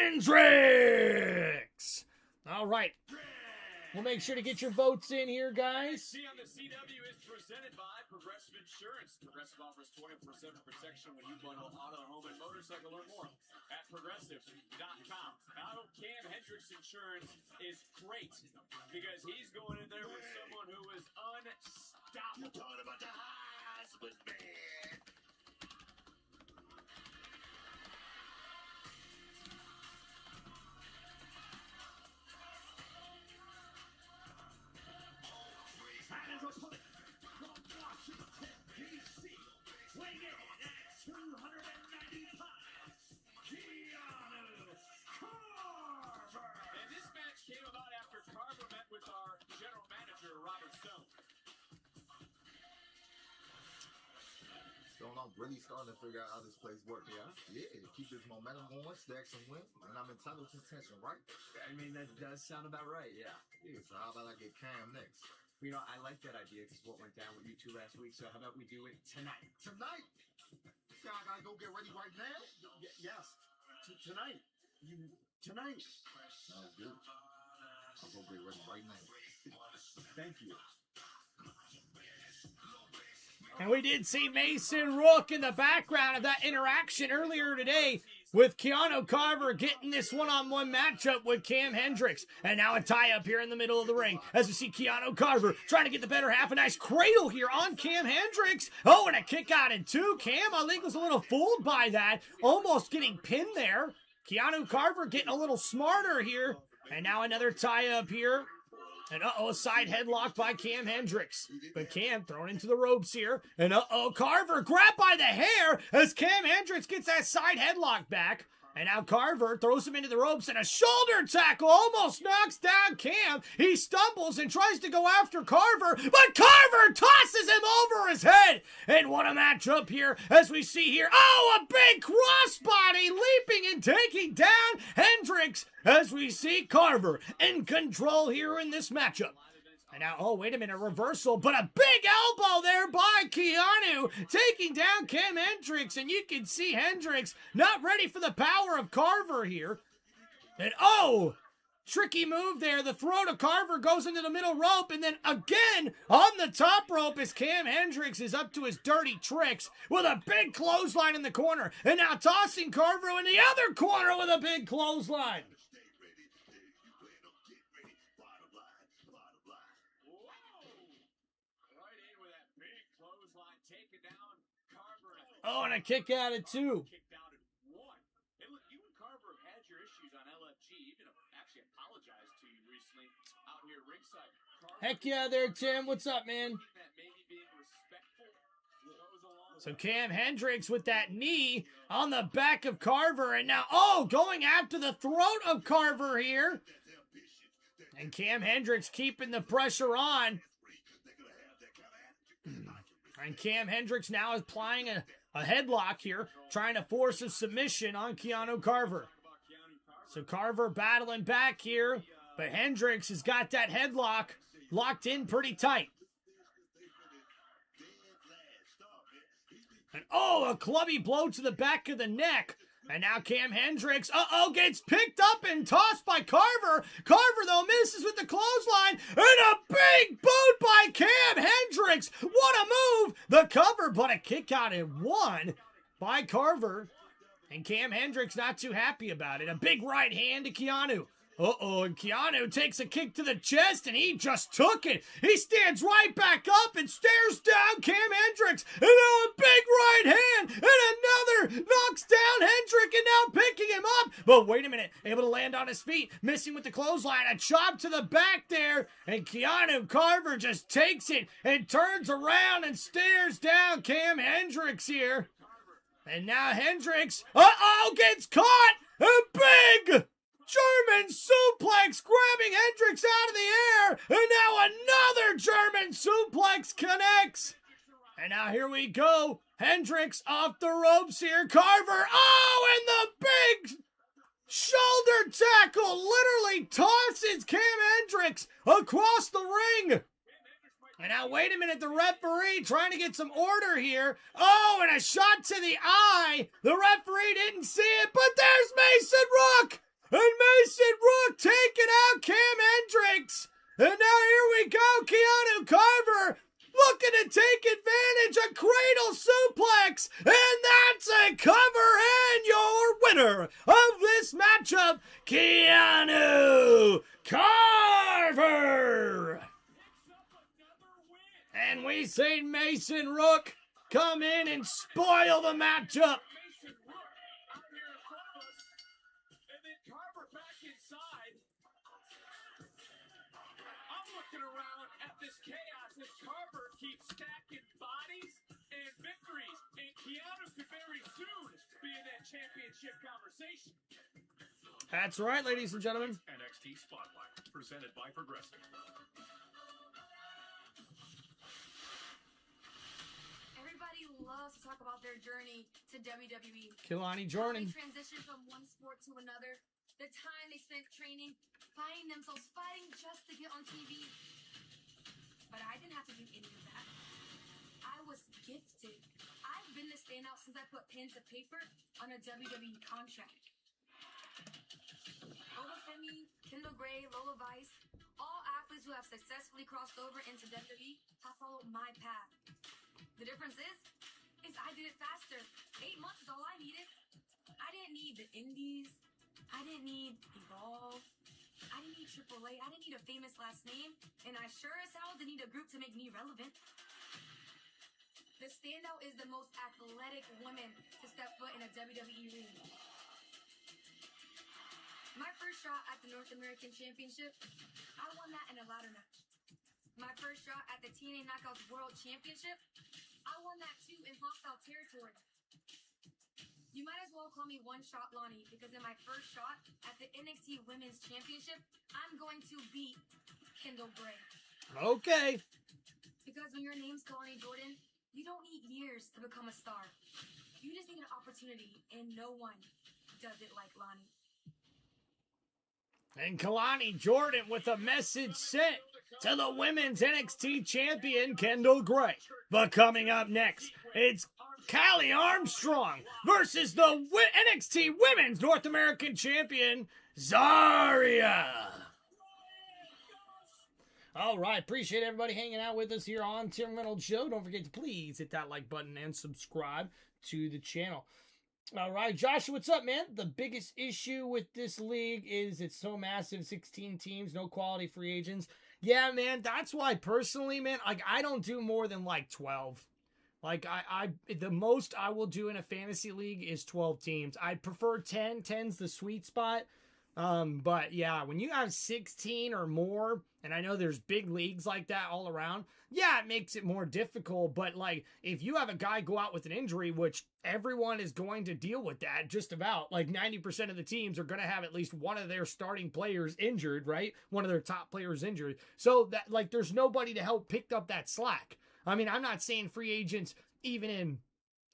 Hendricks. All right. We'll make sure to get your votes in here, guys. NXT on the CW is presented by Progressive Insurance. Progressive offers 24/7 protection when you bundle auto, home, and motorcycle. Learn more at progressive.com. I know Cam Hendricks Insurance is great because he's going in there with someone who is unstoppable. You're talking about the husband, man. Weighing in at 290 pounds, Keanu Carver. And this match came about after Carver met with our general manager, Robert Stone. Stone, I'm really starting to figure out how this place works. Yeah, keep this momentum going, stack some wins, and I'm entitled to attention, right? I mean, that does sound about right, yeah. Yeah, so how about I get Cam next? I like that idea because what went down with you two last week, so how about we do it tonight? Tonight? I gotta go get ready right now? Yes, tonight. Tonight. Sounds good. I'll go get ready right now. Thank you. And we did see Mason Rook in the background of that interaction earlier today with Keanu Carver getting this one-on-one matchup with Cam Hendricks. And now a tie-up here in the middle of the ring as we see Keanu Carver trying to get the better half. A nice cradle here on Cam Hendricks. Oh, and a kick out in two. Cam, I think, was a little fooled by that. Almost getting pinned there. Keanu Carver getting a little smarter here. And now another tie-up here. And a side headlock by Cam Hendricks. But Cam thrown into the ropes here. And Carver grabbed by the hair as Cam Hendricks gets that side headlock back. And now Carver throws him into the ropes, and a shoulder tackle almost knocks down Cam. He stumbles and tries to go after Carver, but Carver tosses him over his head. And what a matchup here as we see here. Oh, a big crossbody leaping and taking down Hendricks as we see Carver in control here in this matchup. And now, oh, wait a minute, reversal, but a big elbow there by Keanu, taking down Cam Hendricks, and you can see Hendricks not ready for the power of Carver here. And oh, tricky move there. The throw to Carver goes into the middle rope, and then again on the top rope as Cam Hendricks is up to his dirty tricks with a big clothesline in the corner. And now tossing Carver in the other corner with a big clothesline. Oh, and a kick out at two. Kicked out at one. And look, you and Carver have had your issues on LFG. Even actually apologized to you recently out here ringside. Heck yeah there, Tim. What's up, man? So Cam Hendricks with that knee on the back of Carver. And now, oh, going after the throat of Carver here. And Cam Hendricks keeping the pressure on. And Cam Hendricks now is applying a headlock here, trying to force a submission on Keanu Carver. So Carver battling back here, but Hendricks has got that headlock locked in pretty tight. And oh, a clubby blow to the back of the neck. And now Cam Hendricks, gets picked up and tossed by Carver. Carver, though, misses with the clothesline. And a big boot by Cam Hendricks. What a move. The cover, but a kick out at one by Carver. And Cam Hendricks not too happy about it. A big right hand to Keanu. And Keanu takes a kick to the chest, and he just took it. He stands right back up and stares down Cam Hendricks. And now a big right hand, and another knocks down Hendrick, and now picking him up. But wait a minute, able to land on his feet, missing with the clothesline. A chop to the back there, and Keanu Carver just takes it and turns around and stares down Cam Hendricks here. And now Hendricks, gets caught. A big German suplex, grabbing Hendricks out of the air, and now another German suplex connects. And now here we go, Hendricks off the ropes here, Carver, and the big shoulder tackle literally tosses Cam Hendricks across the ring. And now wait a minute, the referee trying to get some order here. And a shot to the eye. The referee didn't see it, but there's Mason Rook. And Mason Rook taking out Cam Hendricks. And now here we go, Keanu Carver looking to take advantage, a cradle suplex. And that's a cover, and your winner of this matchup, Keanu Carver. And we see Mason Rook come in and spoil the matchup. Around at this chaos as Carver keeps stacking bodies and victories, and Keanu could very soon be in that championship conversation. That's right, ladies and gentlemen. NXT Spotlight, presented by Progressive. Everybody loves to talk about their journey to WWE. Kilani Jordan. They transition from one sport to another. The time they spent training, fighting themselves, fighting just to get on TV. But I didn't have to do any of that. I was gifted. I've been the standout since I put pen to paper on a WWE contract. Ola Femi, Kendall Gray, Lola Vice, all athletes who have successfully crossed over into WWE have followed my path. The difference is I did it faster. 8 months is all I needed. I didn't need the Indies. I didn't need Evolve. I didn't need AAA. I didn't need a famous last name. And I sure as hell didn't need a group to make me relevant. The standout is the most athletic woman to step foot in a WWE ring. My first shot at the North American Championship, I won that in a ladder match. My first shot at the TNA Knockouts World Championship, I won that too in hostile territory. You might as well call me One Shot Lonnie, because in my first shot at the NXT Women's Championship, I'm going to beat Kendall Gray. Okay. Because when your name's Kalani Jordan, you don't need years to become a star. You just need an opportunity, and no one does it like Lonnie. And Kalani Jordan with a message sent to the women's NXT champion, Kendall Gray. But coming up next, it's Callie Armstrong versus the NXT Women's North American Champion, Zarya. All right, appreciate everybody hanging out with us here on Tim Reynolds Show. Don't forget to please hit that like button and subscribe to the channel. All right, Joshua, what's up, man? The biggest issue with this league is it's so massive, 16 teams, no quality free agents. Yeah, man, that's why personally, man, like I don't do more than like 12. Like the most I will do in a fantasy league is 12 teams. I prefer 10. 10's the sweet spot. But yeah, when you have 16 or more, and I know there's big leagues like that all around, yeah, it makes it more difficult. But like, if you have a guy go out with an injury, which everyone is going to deal with that, just about like 90% of the teams are going to have at least one of their starting players injured, right? One of their top players injured. So that like, there's nobody to help pick up that slack. I mean, I'm not saying free agents, even in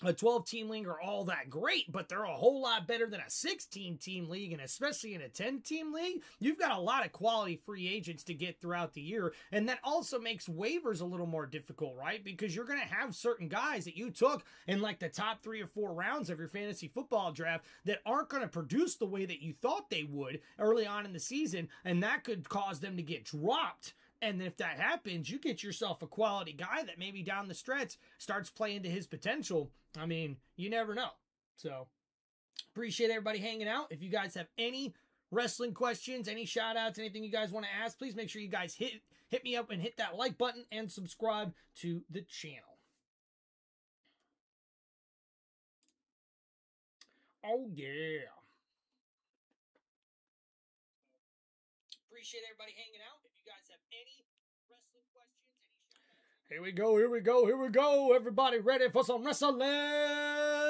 a 12-team league, are all that great, but they're a whole lot better than a 16-team league, and especially in a 10-team league, you've got a lot of quality free agents to get throughout the year, and that also makes waivers a little more difficult, right? Because you're going to have certain guys that you took in like the top 3 or 4 rounds of your fantasy football draft that aren't going to produce the way that you thought they would early on in the season, and that could cause them to get dropped. And if that happens, you get yourself a quality guy that maybe down the stretch starts playing to his potential. I mean, you never know. So, appreciate everybody hanging out. If you guys have any wrestling questions, any shout outs, anything you guys want to ask, please make sure you guys hit me up and hit that like button and subscribe to the channel. Oh, yeah. Appreciate everybody hanging out. If you guys have any wrestling questions, here we go. Everybody ready for some wrestling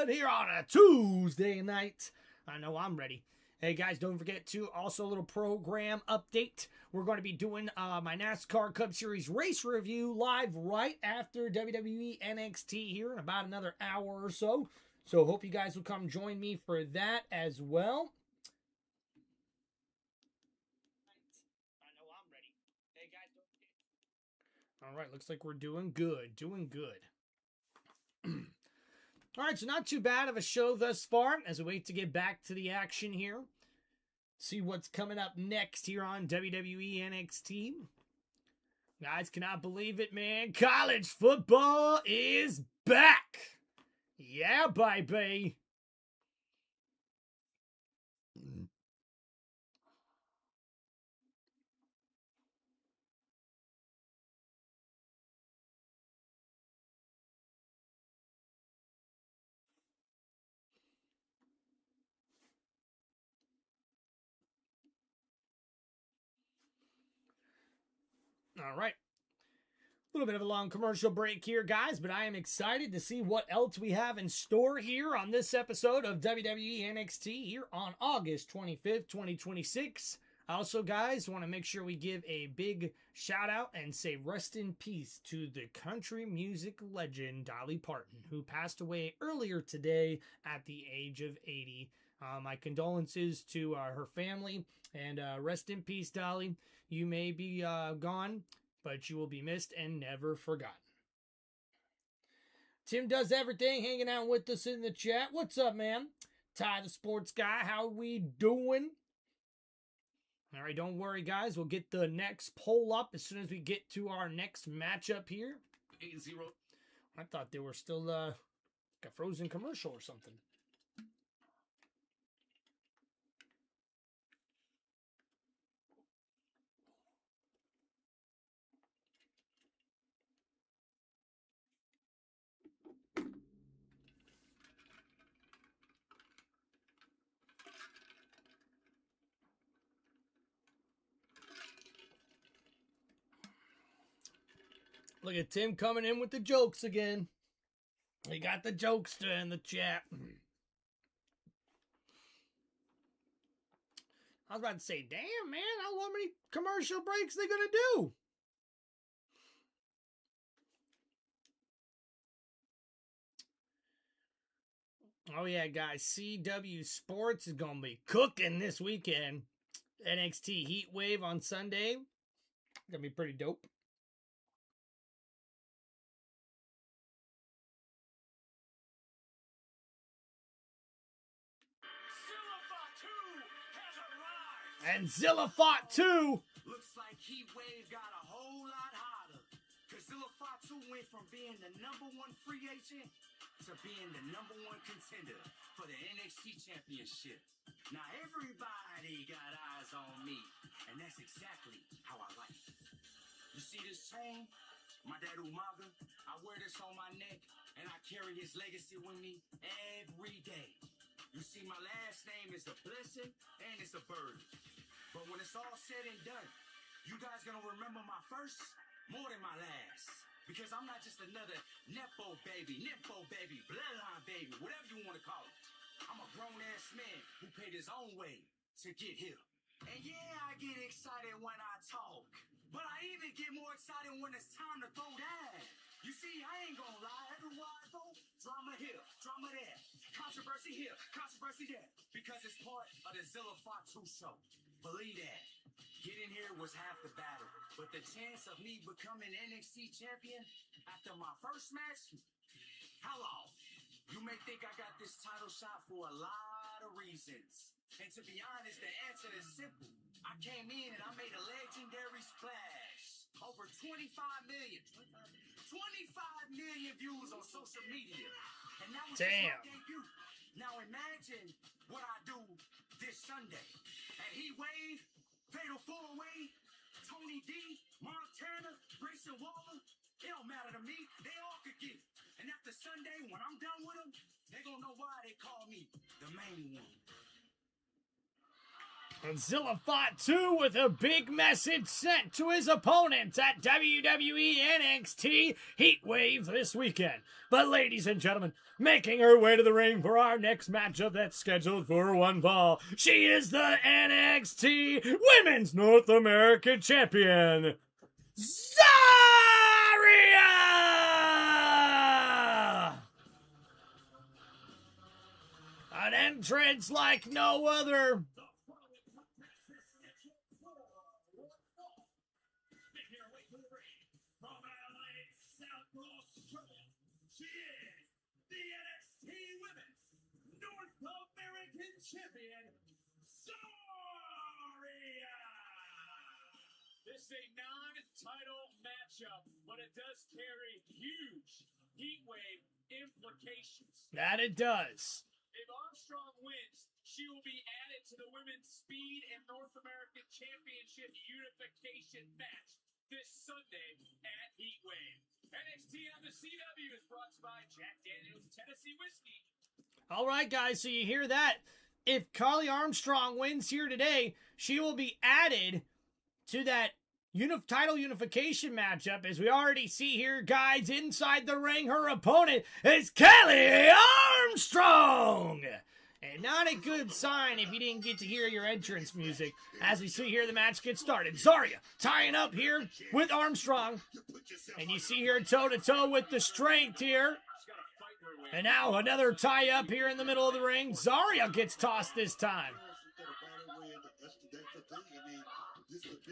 here on a Tuesday night? I know I'm ready. Hey guys, don't forget to also a little program update. We're going to be doing my NASCAR Cup Series race review live right after WWE NXT here in about another hour or so. So hope you guys will come join me for that as well. All right, looks like we're doing good. All right, so not too bad of a show thus far as we wait to get back to the action here. See what's coming up next here on WWE NXT. Guys, cannot believe it, man. College football is back. Yeah, baby. All right. A little bit of a long commercial break here, guys, but I am excited to see what else we have in store here on this episode of WWE NXT here on August 25th, 2026. Also, guys, want to make sure we give a big shout out and say rest in peace to the country music legend Dolly Parton, who passed away earlier today at the age of 80. My condolences to her family, and rest in peace, Dolly. You may be gone, but you will be missed and never forgotten. Tim does everything, hanging out with us in the chat. What's up, man? Ty the sports guy, how we doing? All right, don't worry, guys. We'll get the next poll up as soon as we get to our next matchup here. 8-0. I thought they were still like a frozen commercial or something. Look at Tim coming in with the jokes again. He got the jokester in the chat. I was about to say, damn, man, how many commercial breaks they gonna do? Oh, yeah, guys, CW Sports is gonna be cooking this weekend. NXT Heat Wave on Sunday. Gonna be pretty dope. And Zilla fought too. Looks like Heat Wave got a whole lot hotter. Cause Zilla Fatu went from being the #1 free agent to being the #1 contender for the NXT Championship. Now everybody got eyes on me, and that's exactly how I like it. You see this chain? My dad Umaga, I wear this on my neck, and I carry his legacy with me every day. You see, my last name is a blessing, and it's a burden. But when it's all said and done, you guys gonna remember my first more than my last. Because I'm not just another Nepo baby, bloodline baby, whatever you want to call it. I'm a grown-ass man who paid his own way to get here. And yeah, I get excited when I talk. But I even get more excited when it's time to throw down. You see, I ain't gonna lie, everywhere I go, drama here, drama there. Controversy here, controversy there. Because it's part of the Zilla Fatu show. Believe that. Getting here was half the battle. But the chance of me becoming NXT champion after my first match, hello. You may think I got this title shot for a lot of reasons. And to be honest, the answer is simple. I came in and I made a legendary splash. Over 25 million views on social media. And that was just my debut. Now imagine what I do this Sunday. At Heat Wave, Fatal 4-Way, Tony D, Montana, Grayson Waller. It don't matter to me. They all could get it. And after Sunday, when I'm done with them, they gonna know why they call me the main one. And Zilla fought too with a big message sent to his opponents at WWE NXT Heat Wave this weekend. But ladies and gentlemen, making her way to the ring for our next matchup that's scheduled for one fall, she is the NXT Women's North American Champion, Zarya! An entrance like no other. Champion, Zarya! This is a non-title matchup, but it does carry huge Heat Wave implications. That it does. If Armstrong wins, she will be added to the Women's Speed and North American Championship unification match this Sunday at Heat Wave. NXT on the CW is brought to you by Jack Daniel's Tennessee Whiskey. All right, guys, so you hear that. If Carly Armstrong wins here today, she will be added to that title unification matchup. As we already see here, guys, inside the ring, her opponent is Kelly Armstrong. And not a good sign if you didn't get to hear your entrance music. As we see here, the match gets started. Zarya tying up here with Armstrong. And you see her toe-to-toe with the strength here. And now another tie-up here in the middle of the ring. Zarya gets tossed this time.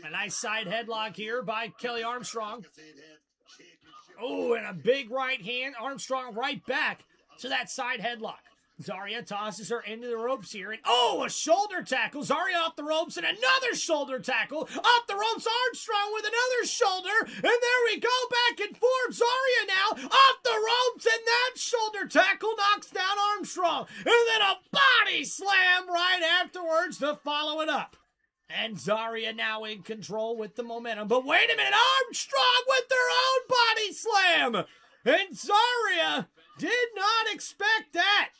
A nice side headlock here by Kelly Armstrong. Oh, and a big right hand. Armstrong right back to that side headlock. Zarya tosses her into the ropes here, and oh, a shoulder tackle. Zarya off the ropes, and another shoulder tackle. Off the ropes, Armstrong with another shoulder, and there we go, back and forth. Zarya now off the ropes, and that shoulder tackle knocks down Armstrong, and then a body slam right afterwards to follow it up. And Zarya now in control with the momentum, but wait a minute, Armstrong with their own body slam, and Zarya did not expect that.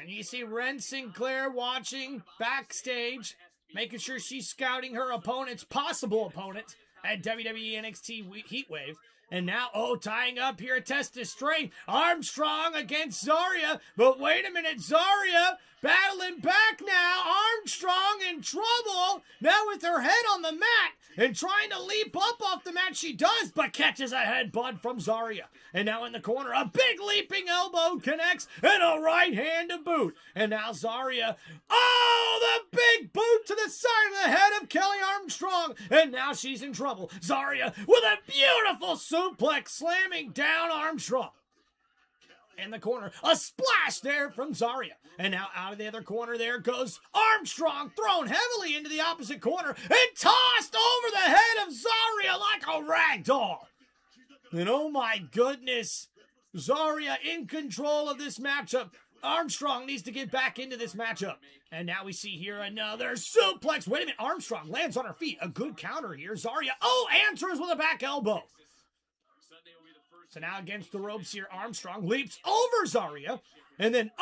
And you see Ren Sinclair watching backstage, making sure she's scouting her opponents, possible opponents, at WWE NXT Heatwave. And now, tying up here, a test of strength. Armstrong against Zarya. But wait a minute, Zarya battling back now. Armstrong in trouble. Now with her head on the mat and trying to leap up off the mat. She does, but catches a headbutt from Zarya. And now in the corner, a big leaping elbow connects and a right hand to boot. And now Zarya, the big boot to the side of the head of Kelly Armstrong. And now she's in trouble. Zarya with a beautiful suplex slamming down Armstrong. In the corner, a splash there from Zarya. And now out of the other corner there goes Armstrong, thrown heavily into the opposite corner and tossed over the head of Zarya like a rag doll. And oh my goodness, Zarya in control of this matchup. Armstrong needs to get back into this matchup. And now we see here another suplex. Wait a minute, Armstrong lands on her feet. A good counter here. Zarya, answers with a back elbow. So now against the ropes here, Armstrong leaps over Zarya. And then,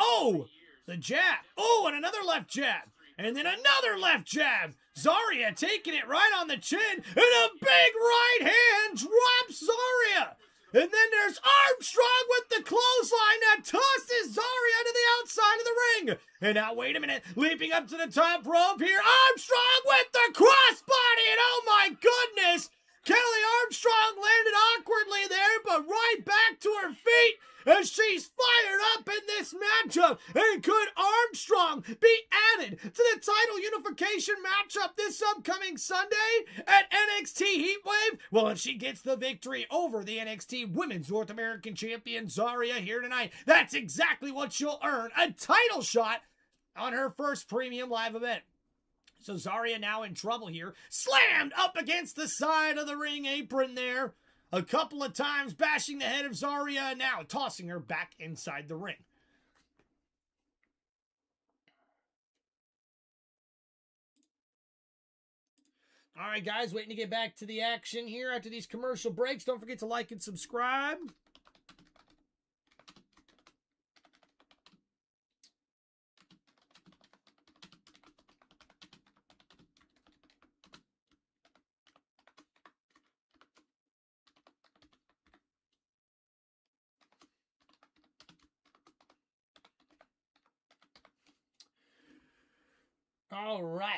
the jab. And another left jab. And then another left jab. Zarya taking it right on the chin. And a big right hand drops Zarya. And then there's Armstrong with the clothesline that tosses Zarya to the outside of the ring. And now, wait a minute, leaping up to the top rope here. Armstrong with the crossbody. And oh my goodness, Kelly Armstrong landed awkwardly there, but right back to her feet as she's fired up in this matchup. And could Armstrong be added to the title unification matchup this upcoming Sunday at NXT Heatwave? Well, if she gets the victory over the NXT Women's North American Champion Zarya here tonight, that's exactly what she'll earn, a title shot on her first premium live event. So Zarya now in trouble here. Slammed up against the side of the ring apron there. A couple of times bashing the head of Zarya and now tossing her back inside the ring. All right, guys, waiting to get back to the action here after these commercial breaks. Don't forget to like and subscribe. All right.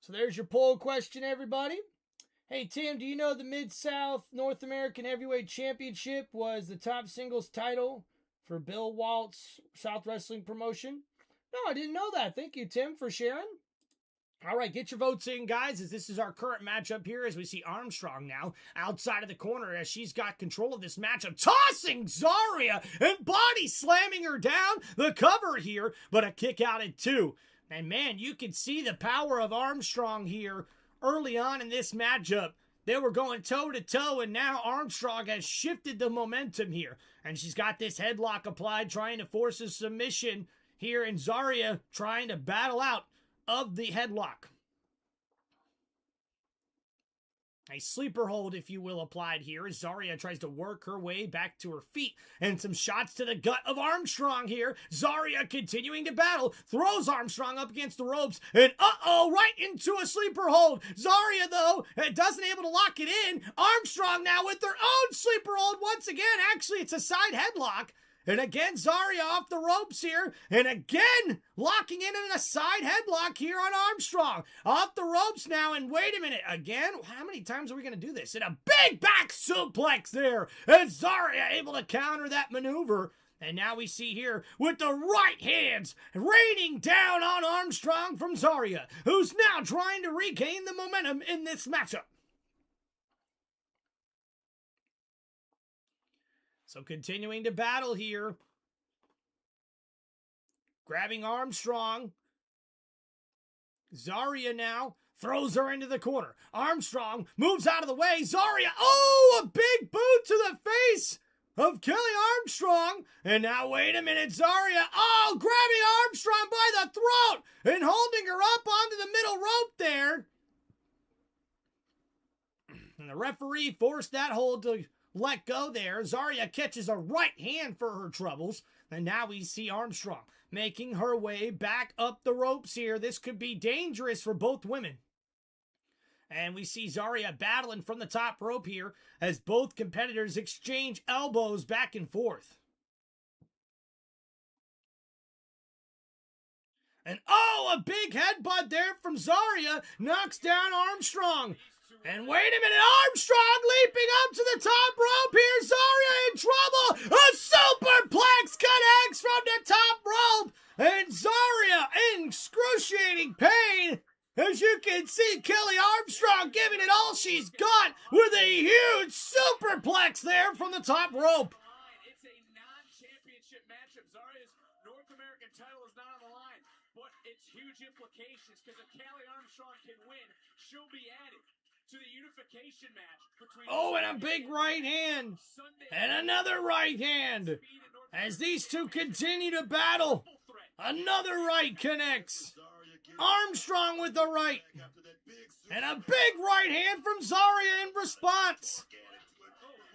So there's your poll question, everybody. Hey, Tim, do you know the Mid-South North American Heavyweight Championship was the top singles title for Bill Walt's South Wrestling promotion? No, I didn't know that. Thank you, Tim, for sharing. All right, get your votes in, guys, as this is our current matchup here as we see Armstrong now outside of the corner as she's got control of this matchup, tossing Zarya and body slamming her down. The cover here, but a kick out at 2. And man, you can see the power of Armstrong here early on in this matchup. They were going toe-to-toe, and now Armstrong has shifted the momentum here. And she's got this headlock applied, trying to force a submission here, and Zarya trying to battle out of the headlock. A sleeper hold, if you will, applied here as Zarya tries to work her way back to her feet. And some shots to the gut of Armstrong here. Zarya continuing to battle, throws Armstrong up against the ropes, and right into a sleeper hold. Zarya, though, doesn't able to lock it in. Armstrong now with their own sleeper hold once again. Actually, it's a side headlock. And again, Zarya off the ropes here. And again, locking in a side headlock here on Armstrong. Off the ropes now. And wait a minute. Again, how many times are we going to do this? And a big back suplex there. And Zarya able to counter that maneuver. And now we see here with the right hands raining down on Armstrong from Zarya, who's now trying to regain the momentum in this matchup. So continuing to battle here. Grabbing Armstrong. Zarya now throws her into the corner. Armstrong moves out of the way. Zarya, oh, a big boot to the face of Kelly Armstrong. And now, wait a minute, Zarya, oh, grabbing Armstrong by the throat and holding her up onto the middle rope there. And the referee forced that hold to let go there. Zarya catches a right hand for her troubles. And now we see Armstrong making her way back up the ropes here. This could be dangerous for both women. And we see Zarya battling from the top rope here as both competitors exchange elbows back and forth. And oh, a big headbutt there from Zarya knocks down Armstrong. And wait a minute, Armstrong leaping up to the top rope here. Zarya in trouble. A superplex connects from the top rope. And Zarya in excruciating pain. As you can see, Kelly Armstrong giving it all she's got with a huge superplex there from the top rope. It's a non-championship matchup. Zarya's North American title is not on the line, but it's huge implications because if Kelly Armstrong can win, she'll be added to the unification match between... Oh, and a big right hand. And another right hand. As these two continue to battle, another right connects. Armstrong with the right. And a big right hand from Zarya in response.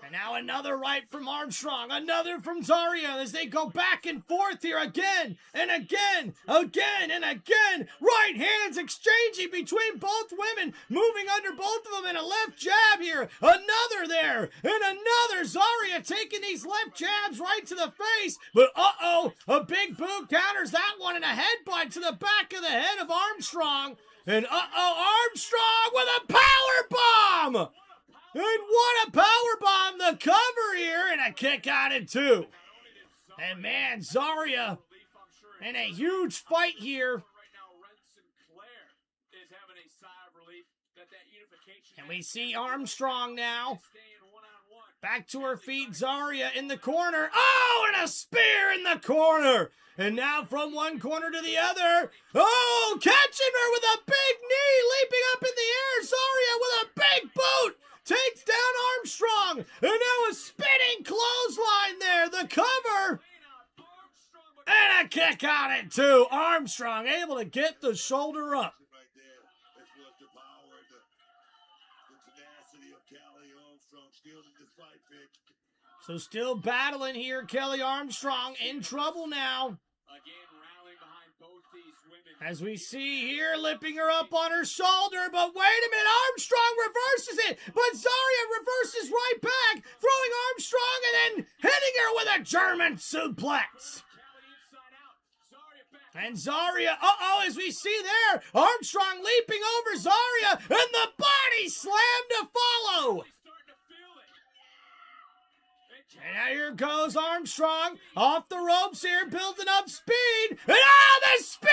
And now another right from Armstrong. Another from Zarya as they go back and forth here again and again, again and again. Right hands exchanging between both women. Moving under both of them and a left jab here. Another there. And another. Zarya taking these left jabs right to the face. But uh-oh, a big boot counters that one and a headbutt to the back of the head of Armstrong. And uh-oh, Armstrong with a power bomb. And what a powerbomb, the cover here, and a kick out at two. And man, Zarya in a huge fight here. And we see Armstrong now. Back to her feet, Zarya in the corner. Oh, and a spear in the corner. And now from one corner to the other. Oh, catching her with a big knee, leaping up in the air. Zarya with a big boot. Takes down Armstrong. And now a spinning clothesline there. The cover. And a kick out at two. Armstrong able to get the shoulder up. So still battling here. Kelly Armstrong in trouble now. As we see here, lifting her up on her shoulder, but wait a minute, Armstrong reverses it, but Zarya reverses right back, throwing Armstrong and then hitting her with a German suplex. And Zarya, as we see there, Armstrong leaping over Zarya, and the body slam to follow. And now here goes Armstrong off the ropes here, building up speed. And the spear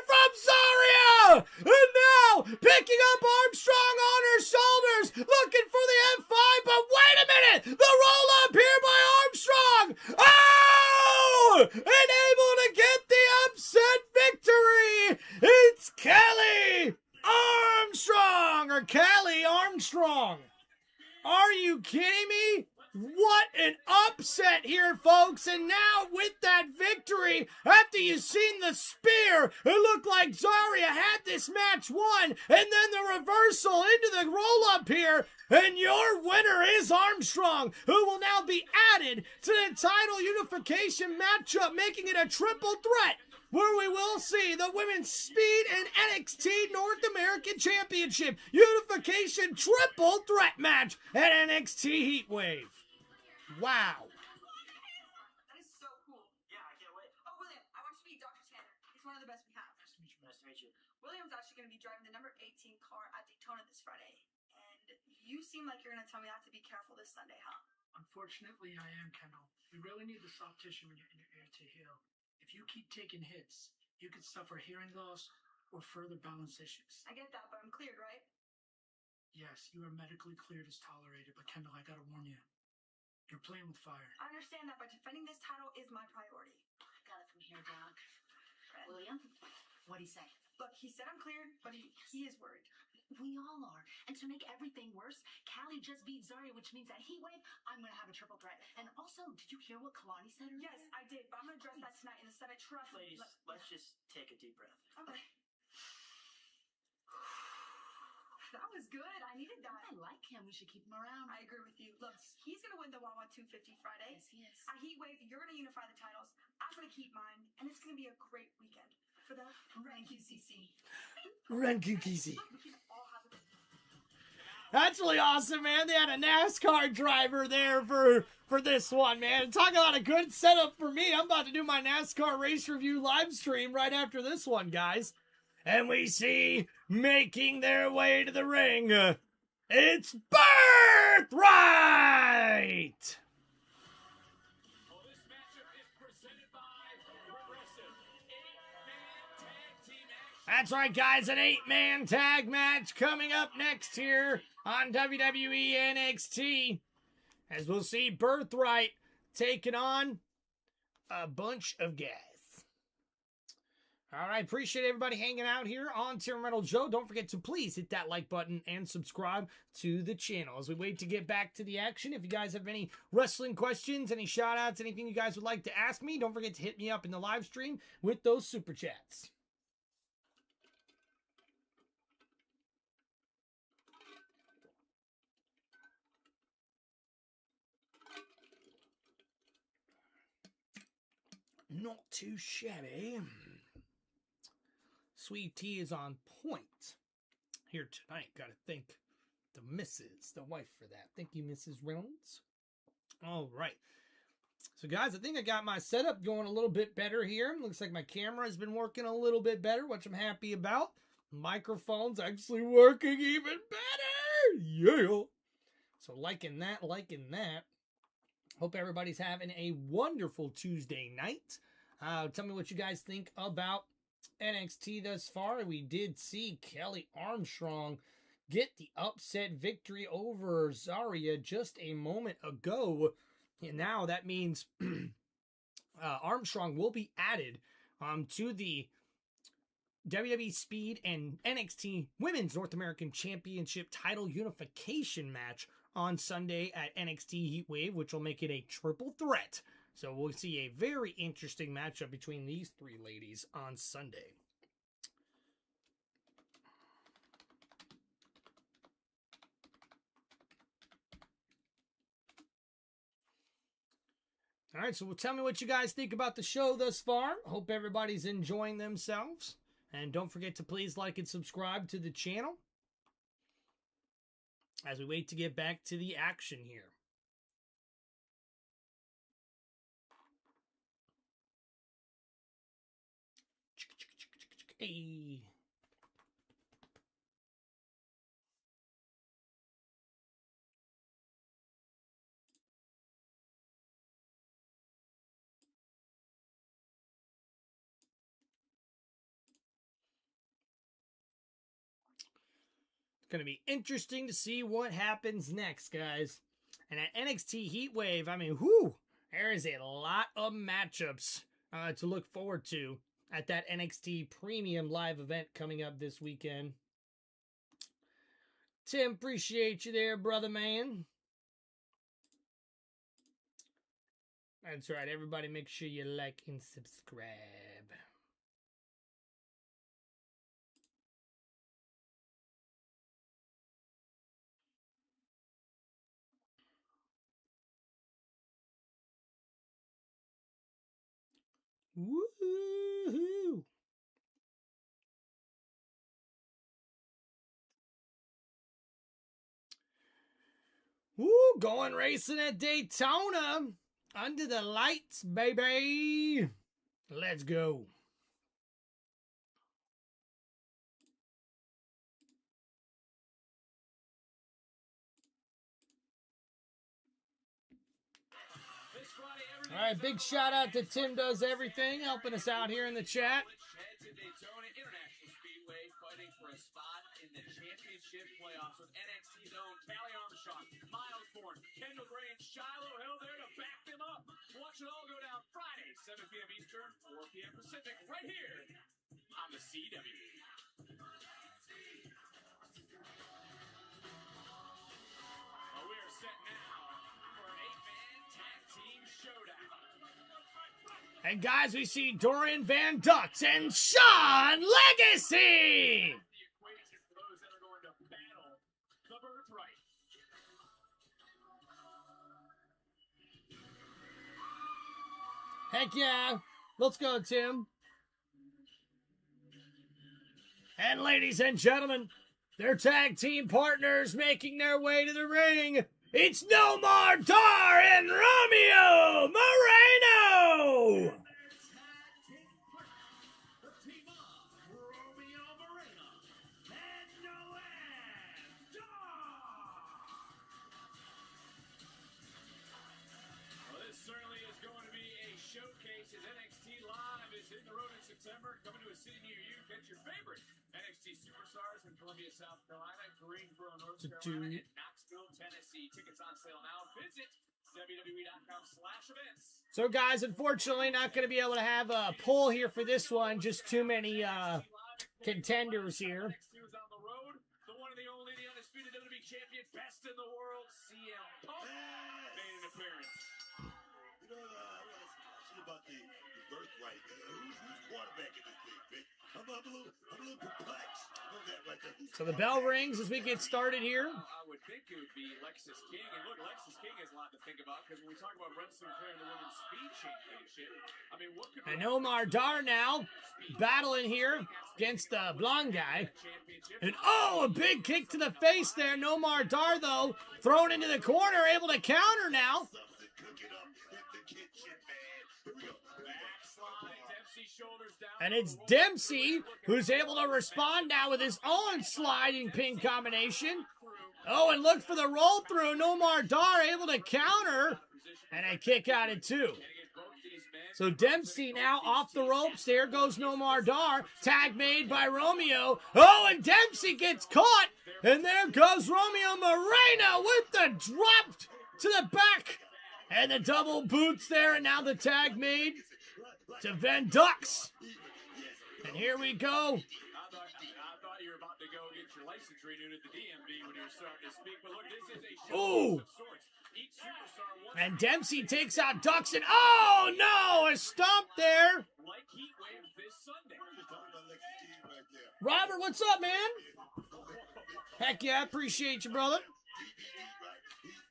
from Zarya! And now picking up Armstrong on her shoulders, looking for the F5. But wait a minute, the roll up here by Armstrong. Oh! And able to get the upset victory. It's Kelly Armstrong, or Kelly Armstrong. Are you kidding me? What an upset here, folks. And now with that victory, after you've seen the spear, it looked like Zarya had this match won. And then the reversal into the roll-up here. And your winner is Armstrong, who will now be added to the title unification matchup, making it a triple threat, where we will see the Women's Speed and NXT North American Championship unification triple threat match at NXT Heatwave. Wow. That is so cool. Yeah, I can't wait. Oh, William, I want you to meet Dr. Tanner. He's one of the best we have. Nice to meet you. Nice to meet you. William's actually going to be driving the number 18 car at Daytona this Friday. And you seem like you're going to tell me I have to be careful this Sunday, huh? Unfortunately, I am, Kendall. You really need the soft tissue in your ear to heal. If you keep taking hits, you could suffer hearing loss or further balance issues. I get that, but I'm cleared, right? Yes, you are medically cleared as tolerated, but Kendall, I gotta warn you. You're playing with fire. I understand that, but defending this title is my priority. I got it from here, Doc. William, what'd he say? Look, he said I'm cleared, but he is worried. We all are. And to make everything worse, Callie just beat Zarya, which means that Heat Wave, I'm going to have a triple threat. And also, did you hear what Kalani said earlier? Yes, I did, but I'm going to address that tonight in the Senate. Trust me. Ladies, let's just take a deep breath. Okay. That was good. I needed that. I like him. We should keep him around. I agree with you. Look, he's going to win the Wawa 250 Friday. Yes, he is. At Heat Wave, you're going to unify the titles. I'm going to keep mine, and it's going to be a great weekend. For the Ranking CC. Ranking CC. That's really awesome, man. They had a NASCAR driver there for this one, man. Talk about a good setup for me. I'm about to do my NASCAR race review live stream right after this one, guys. And we see making their way to the ring. It's Birthright! That's right, guys. An 8-man tag match coming up next here on WWE NXT. As we'll see Birthright taking on a bunch of guys. All right, appreciate everybody hanging out here on TimReynoldsShow. Don't forget to please hit that like button and subscribe to the channel. As we wait to get back to the action, if you guys have any wrestling questions, any shout-outs, anything you guys would like to ask me, don't forget to hit me up in the live stream with those super chats. Not too shabby. Sweet Tea is on point here tonight. Gotta thank the missus, the wife, for that. Thank you, Mrs. Reynolds. All right. So, guys, I think I got my setup going a little bit better here. Looks like my camera has been working a little bit better, which I'm happy about. Microphone's actually working even better. Yeah. So, liking that, liking that. Hope everybody's having a wonderful Tuesday night. Tell me what you guys think about NXT thus far. We did see Kelly Armstrong get the upset victory over Zarya just a moment ago. And now that means Armstrong will be added to the WWE Speed and NXT Women's North American Championship title unification match on Sunday at NXT Heat Wave, which will make it a triple threat. So we'll see a very interesting matchup between these three ladies on Sunday. All right, so tell me what you guys think about the show thus far. Hope everybody's enjoying themselves. And don't forget to please like and subscribe to the channel as we wait to get back to the action here. Hey. Going to be interesting to see what happens next, guys. And at NXT Heat Wave, I mean, whoo, there is a lot of matchups to look forward to at that NXT Premium Live event coming up this weekend. Tim, appreciate you there, brother man. That's right, everybody make sure you like and subscribe. Woohoo! Woo, going racing at Daytona. Under the lights, baby. Let's go. All right, big shout out to Tim Does Everything, helping us out here in the chat. Head to Daytona International Speedway, fighting for a spot in in the championship playoffs with NXT's own Callie Armstrong, Miles Bourne, Kendall Gray, and Shiloh Hill there to back them up. Watch it all go down Friday, 7 p.m. Eastern, 4 p.m. Pacific, right here on the CW. Well, we are set now for an 8-man tag team showdown. And guys, we see Dorian Van Dux and Sean Legacy. The equation for those that are going to battle the birthright. Heck yeah. Let's go, Tim. And ladies and gentlemen, their tag team partners making their way to the ring. It's Nomar Dar and Romeo Moreno. Well, this certainly is going to be a showcase as NXT Live is in the road in September, coming to a city near you. Get your favorite NXT superstars in Columbia, South Carolina, Greensboro, North Carolina, and Knoxville, Tennessee. Tickets on sale now. Visit WWE.com/events. So guys, unfortunately not going to be able to have a poll here for this one. Just too many contenders here. NXT was on the road. The one and the only, the undisputed WWE champion, best in the world, CM Punk, made an appearance. You know, I want to ask you about the birthright. Who's quarterback in this thing, Vic? I'm a little perplexed on that right there. So the bell rings as we get started here. I would think it would be Lexis King. And look, Lexis King has a lot to think about because when we talk about Red Sinclair and the Women's Speed Championship, I mean, what could And Omar Dar now battling here against the blonde guy. And oh, a big kick to the face there. Nomar Dar, though, thrown into the corner, able to counter now. Something cooking up in the kitchen, man. Here we go. backslide, Dempsey shoulders down. And it's Dempsey who's able to respond now with his own sliding pin combination. Oh, and look for the roll through. Nomar Dar able to counter. And a kick out at 2. So Dempsey now off the ropes. There goes Nomar Dar. Tag made by Romeo. Oh, and Dempsey gets caught. And there goes Romeo Moreno with the drop to the back. And the double boots there. And now the tag made to Van Dux. And here we go. I thought you were about to go get your license renewed at the DMV when you were starting to speak. But look, this is a show of sorts. Each superstar wants And Dempsey takes out Dux. And oh, no, a stomp there. like Heat Wave this Sunday. Robert, what's up, man? Heck yeah, appreciate you, brother.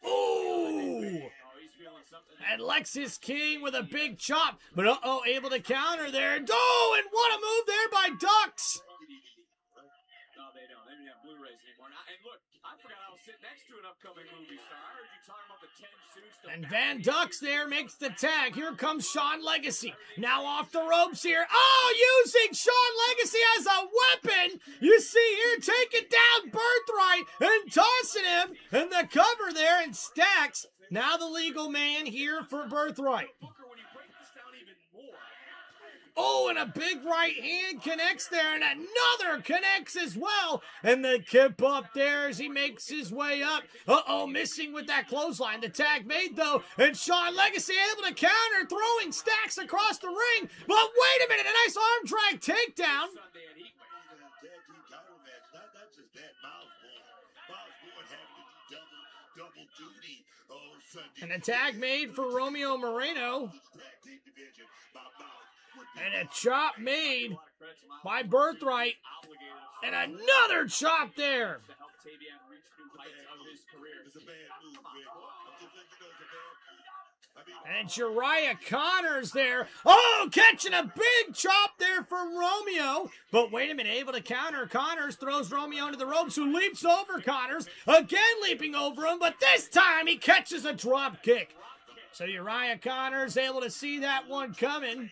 Ooh! He's feeling something. And Lexis King with a big chop. But uh-oh, able to counter there. Oh, and what a move there by Dux. No, they don't. They don't have Blu-rays anymore. And look, I forgot I was sitting next to an upcoming movie star. I heard you talking about the 10 suits. And Van Dux there makes the tag. Here comes Sean Legacy. Now off the ropes here. Oh, using Sean Legacy as a weapon. You see here, taking down Birthright and tossing him. And the cover there and Stacks. Now the legal man here for Birthright. Booker, when you break this down even more, Oh, and a big right hand connects there, and another connects as well. And the kip up there as he makes his way up. Uh-oh, missing with that clothesline. The tag made, though, and Sean Legacy able to counter, throwing Stacks across the ring. But wait a minute, a nice arm drag takedown. Sunday at Heat Wave. Tag team title match. Not just that. Miles Bourne having to do double duty on Sunday. And a tag made for Romeo Moreno. Tag team division by Miles. And a chop made by Birthright. And another chop there. To help Tavion reach new heights of his career. It's a bad move, Rick. I'm just letting you know it's a bad. And Uriah Connors there. Oh, catching a big chop there from Romeo. But wait a minute, able to counter. Connors throws Romeo into the ropes, who leaps over Connors. Again leaping over him, but this time he catches a drop kick. So Uriah Connors able to see that one coming.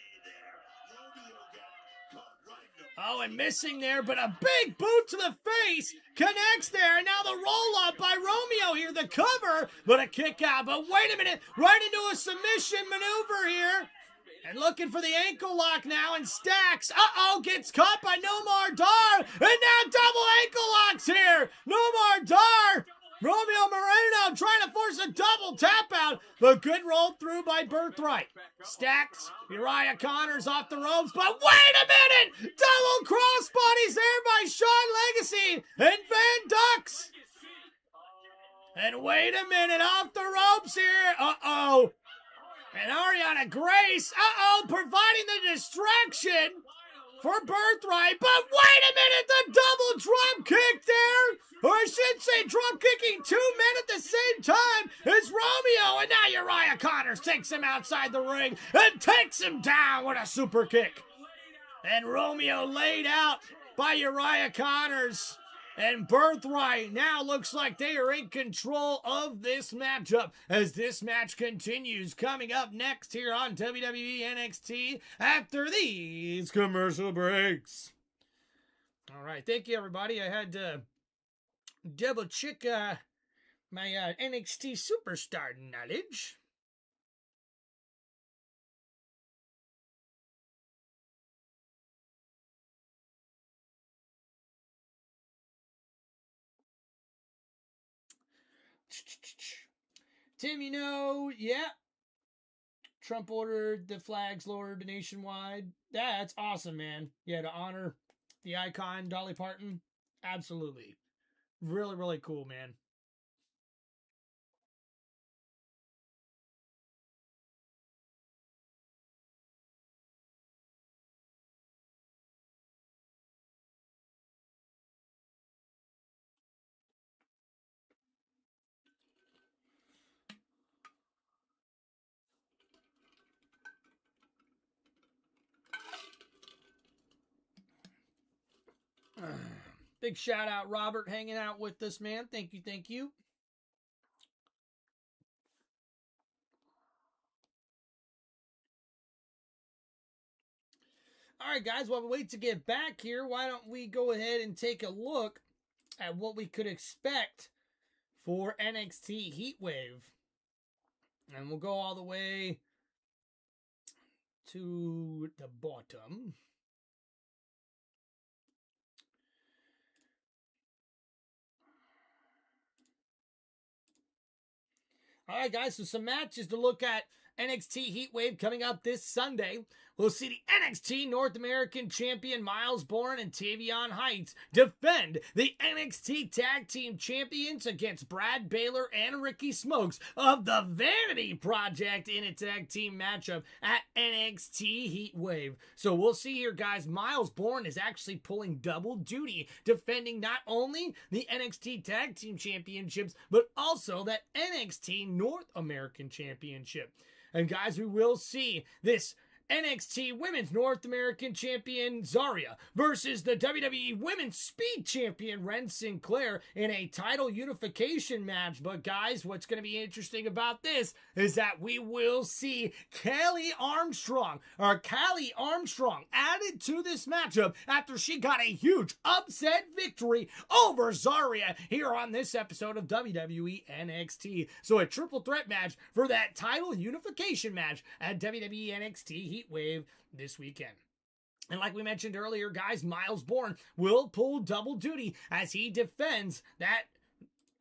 Oh, and missing there, but a big boot to the face connects there. And now the roll-up by Romeo here, the cover, but a kick out. But wait a minute, right into a submission maneuver here. And looking for the ankle lock now, and Stacks, gets caught by Nomar Dar, and now double ankle locks here. Nomar Dar, Romeo Moreno trying to force a double tap out, but good roll through by Birthright. Stacks, Uriah Connors off the ropes, but wait a minute! Double crossbodies there by Sean Legacy and Van Ducks. And wait a minute, off the ropes here. And Ariana Grace, providing the distraction for Birthright. But wait a minute, the double drop kick there. Or I should say drop kicking two men at the same time is Romeo. And now Uriah Connors takes him outside the ring and takes him down with a super kick. And Romeo laid out by Uriah Connors. And Birthright now looks like they are in control of this matchup as this match continues. Coming up next here on WWE NXT after these commercial breaks. All right, thank you, everybody. I had to double check my NXT superstar knowledge. Tim, Trump ordered the flags lowered nationwide. That's awesome, man. Yeah, to honor the icon, Dolly Parton. Absolutely. Really, really cool, man. Big shout out, Robert, hanging out with us, man. Thank you, thank you. All right, guys, while we wait to get back here, why don't we go ahead and take a look at what we could expect for NXT Heatwave. And we'll go all the way to the bottom. All right, guys, so some matches to look at. NXT Heatwave coming up this Sunday. We'll see the NXT North American Champion Miles Bourne and Tavion Heights defend the NXT Tag Team Champions against Brad Baylor and Ricky Smokes of the Vanity Project in a tag team matchup at NXT Heatwave. So we'll see here, guys. Miles Bourne is actually pulling double duty, defending not only the NXT Tag Team Championships, but also that NXT North American Championship. And guys, we will see this NXT Women's North American Champion Zarya versus the WWE Women's Speed Champion Ren Sinclair in a title unification match. But guys, what's going to be interesting about this is that we will see Callie Armstrong added to this matchup after she got a huge upset victory over Zarya here on this episode of WWE NXT. So a triple threat match for that title unification match at WWE NXT Heatwave this weekend. And like we mentioned earlier, guys, Miles Bourne will pull double duty as he defends that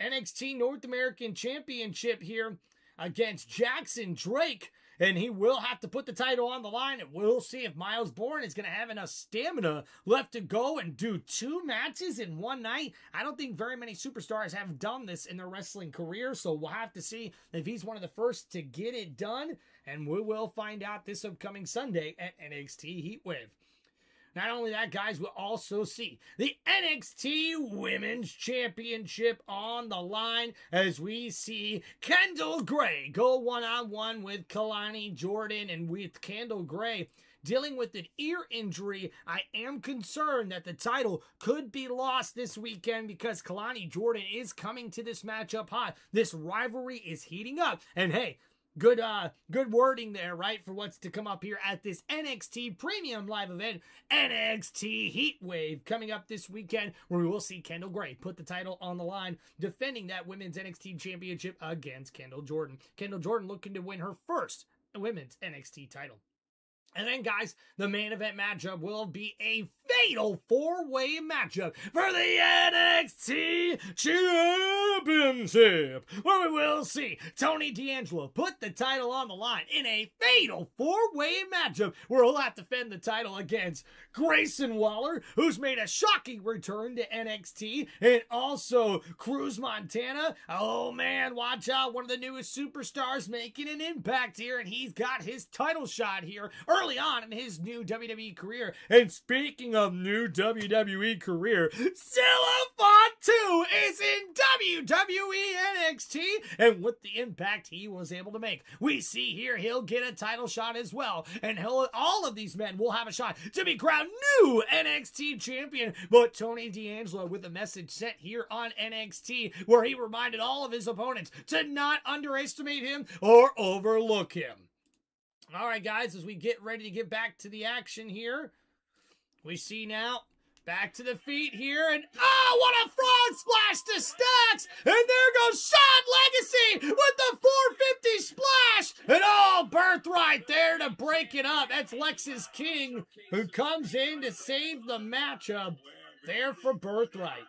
NXT North American Championship here against Jackson Drake. And he will have to put the title on the line, and we'll see if Miles Bourne is going to have enough stamina left to go and do 2 matches in one night. I don't think very many superstars have done this in their wrestling career, so we'll have to see if he's one of the first to get it done, and we will find out this upcoming Sunday at NXT Heatwave. Not only that, guys, we'll also see the NXT Women's Championship on the line as we see Kendall Gray go one-on-one with Kalani Jordan. And with Kendall Gray dealing with an ear injury, I am concerned that the title could be lost this weekend because Kalani Jordan is coming to this matchup hot. This rivalry is heating up. And hey, good wording there, right, for what's to come up here at this NXT Premium Live event, NXT Heatwave, coming up this weekend, where we will see Kendall Gray put the title on the line, defending that Women's NXT Championship against Kendall Jordan. Kendall Jordan looking to win her first Women's NXT title. And then, guys, the main event matchup will be a fatal four-way matchup for the NXT Championship, where we will see Tony D'Angelo put the title on the line in a fatal four-way matchup where he'll have to defend the title against Grayson Waller, who's made a shocking return to NXT, and also Cruz Montana. Oh, man, watch out. One of the newest superstars making an impact here, and he's got his title shot here early on in his new WWE career. And speaking of new WWE career, Zilla Fatu is in WWE NXT, and with the impact he was able to make, we see here he'll get a title shot as well, and all of these men will have a shot to be crowned new NXT champion. But Tony D'Angelo with a message sent here on NXT where he reminded all of his opponents to not underestimate him or overlook him. All right, guys, as we get ready to get back to the action here, we see now back to the feet here, and oh, what a frog splash to Stacks! And there goes Sean Legacy with the 450 splash! And oh, Birthright there to break it up. That's Lexis King who comes in to save the matchup there for Birthright.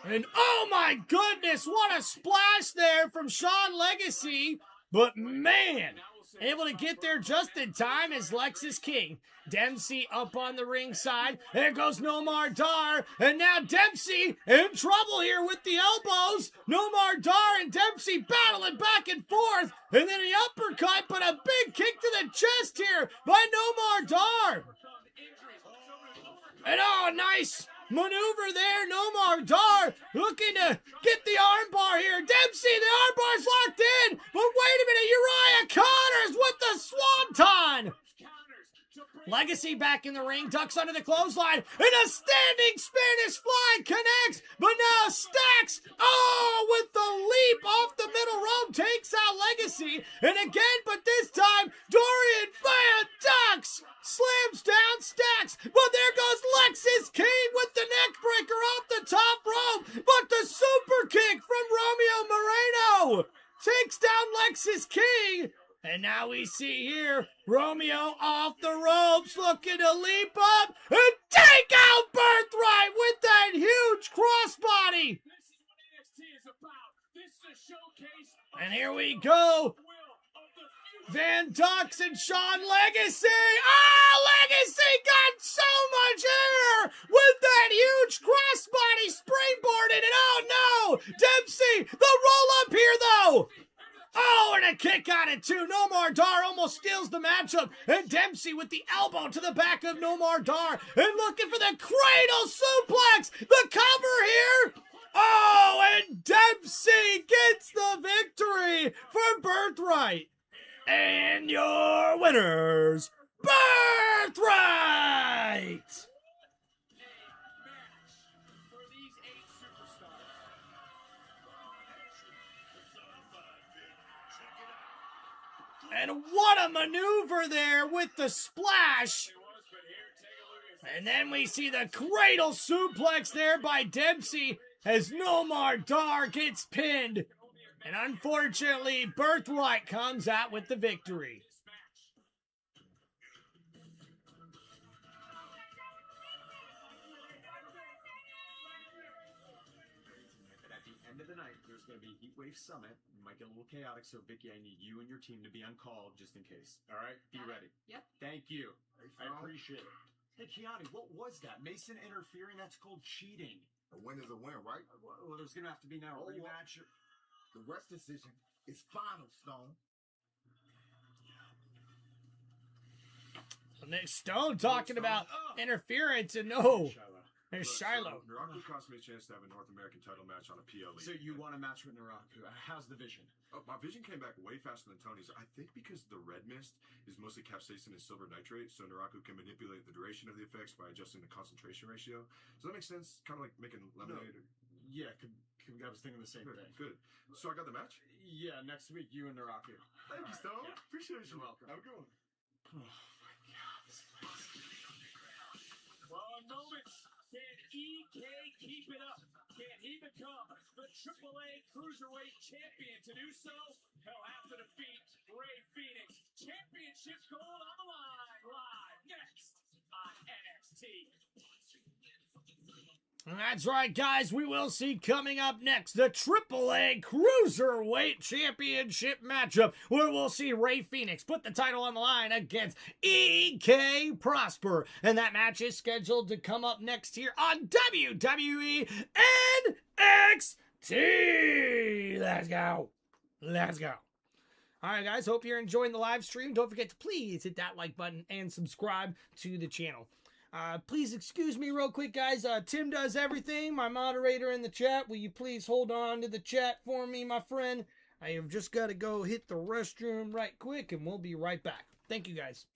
And oh my goodness, what a splash there from Sean Legacy. But man, able to get there just in time is Lexis King. Dempsey up on the ringside. There goes Nomar Dar. And now Dempsey in trouble here with the elbows. Nomar Dar and Dempsey battling back and forth. And then an uppercut, but a big kick to the chest here by Nomar Dar. And oh, nice maneuver there. Nomar Dar looking to get the armbar here. Dempsey, the armbar's locked in. But wait a minute, Uriah Connors with the swanton. Legacy back in the ring, ducks under the clothesline, and a standing Spanish fly connects, but now Stacks, oh, with the leap off the middle rope, takes out Legacy, and again, but this time, Dorian Fayette ducks, slams down Stacks, but there goes Lexis King with the neck breaker off the top rope, but the super kick from Romeo Moreno takes down Lexis King. And now we see here, Romeo off the ropes, looking to leap up and take out Birthright with that huge crossbody. And here we go. Van Dux and Sean Legacy. Ah, Legacy got so much air with that huge crossbody springboarded. And oh no, Dempsey, the roll up here though. Oh, and a kick on it too. Nomar Dar almost steals the matchup. And Dempsey with the elbow to the back of Nomar Dar. And looking for the cradle suplex. The cover here. Oh, and Dempsey gets the victory for Birthright. And your winners, Birthright. And what a maneuver there with the splash. And then we see the cradle suplex there by Dempsey as Nomar Dar gets pinned. And unfortunately, Birthright comes out with the victory. At the end of the night, there's going to be Heatwave Summit. It might get a little chaotic, so Vicky, I need you and your team to be on call just in case. All right? Be ready. Yep. Thank you. I appreciate it. Hey, Kiani, what was that? Mason interfering? That's called cheating. A win is a win, right? Well, there's going to have to be now a rematch. The rest decision is final, Stone. Nick Stone talking about interference, and no, there's Shiloh. Naraku cost me a chance to have a North American title match on a PLE. So you want a match with Naraku. How's the vision? My vision came back way faster than Tony's. I think because the red mist is mostly capsaicin and silver nitrate, so Naraku can manipulate the duration of the effects by adjusting the concentration ratio. Does that make sense? Kind of like making lemonade? No. Yeah, I was thinking the same thing. Good. So I got the match? Yeah, next week, you and Naraku. Thank you, Stone. Yeah. Appreciate you. You're welcome. Have a good one. Oh, my God. Well, in moments, can EK keep it up? Can he become the AAA Cruiserweight Champion? To do so, He'll have to defeat Ray Phoenix. Championship gold on the line. Live next on NXT. That's right, guys. We will see coming up next the AAA Cruiserweight Championship matchup, where we'll see Ray Phoenix put the title on the line against EK Prosper. And that match is scheduled to come up next here on WWE NXT. Let's go. Let's go. All right, guys. Hope you're enjoying the live stream. Don't forget to please hit that like button and subscribe to the channel. Please excuse me real quick, guys. Tim does everything. My moderator in the chat. Will you please hold on to the chat for me, my friend? I have just got to go hit the restroom right quick, and we'll be right back. Thank you, guys.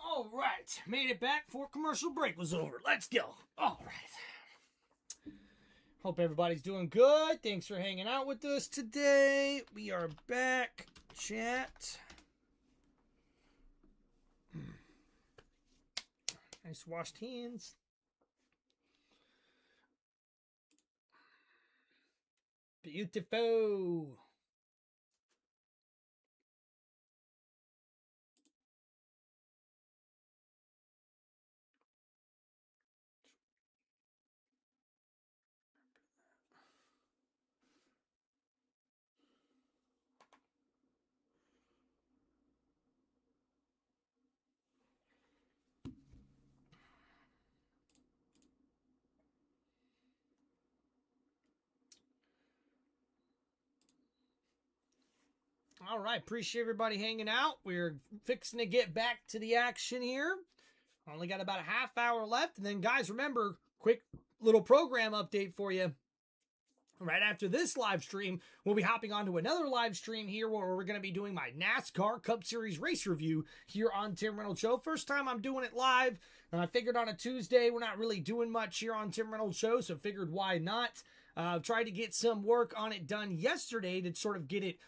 All right, made it back before commercial break was over. Let's go. All right. Hope everybody's doing good. Thanks for hanging out with us today. We are back. Chat. Nice washed hands. Beautiful. All right, appreciate everybody hanging out. We're fixing to get back to the action here. Only got about a half hour left. And then, guys, remember, quick little program update for you. Right after this live stream, we'll be hopping on to another live stream here where we're going to be doing my NASCAR Cup Series race review here on Tim Reynolds Show. First time I'm doing it live, and I figured on a Tuesday, we're not really doing much here on Tim Reynolds Show, so figured why not. Tried to get some work on it done yesterday to sort of get it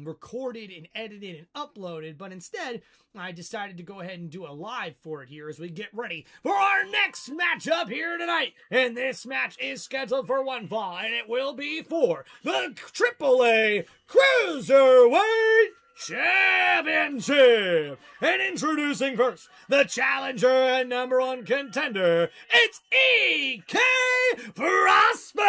recorded and edited and uploaded, but instead I decided to go ahead and do a live for it here as we get ready for our next matchup here tonight. And this match is scheduled for one fall, and it will be for the AAA Cruiserweight Championship. And introducing first, the challenger and number one contender, it's EK Prosper.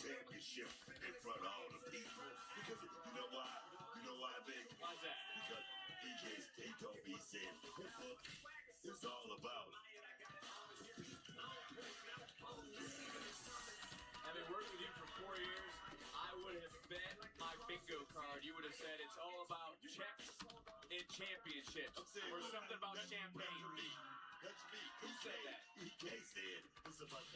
Championship in front of all the people. Because you know why? You know why, Vic? Why's that? Because he told me, he said, it's championship. Or something about champagne. That's me. Who said that? EK said it's about that.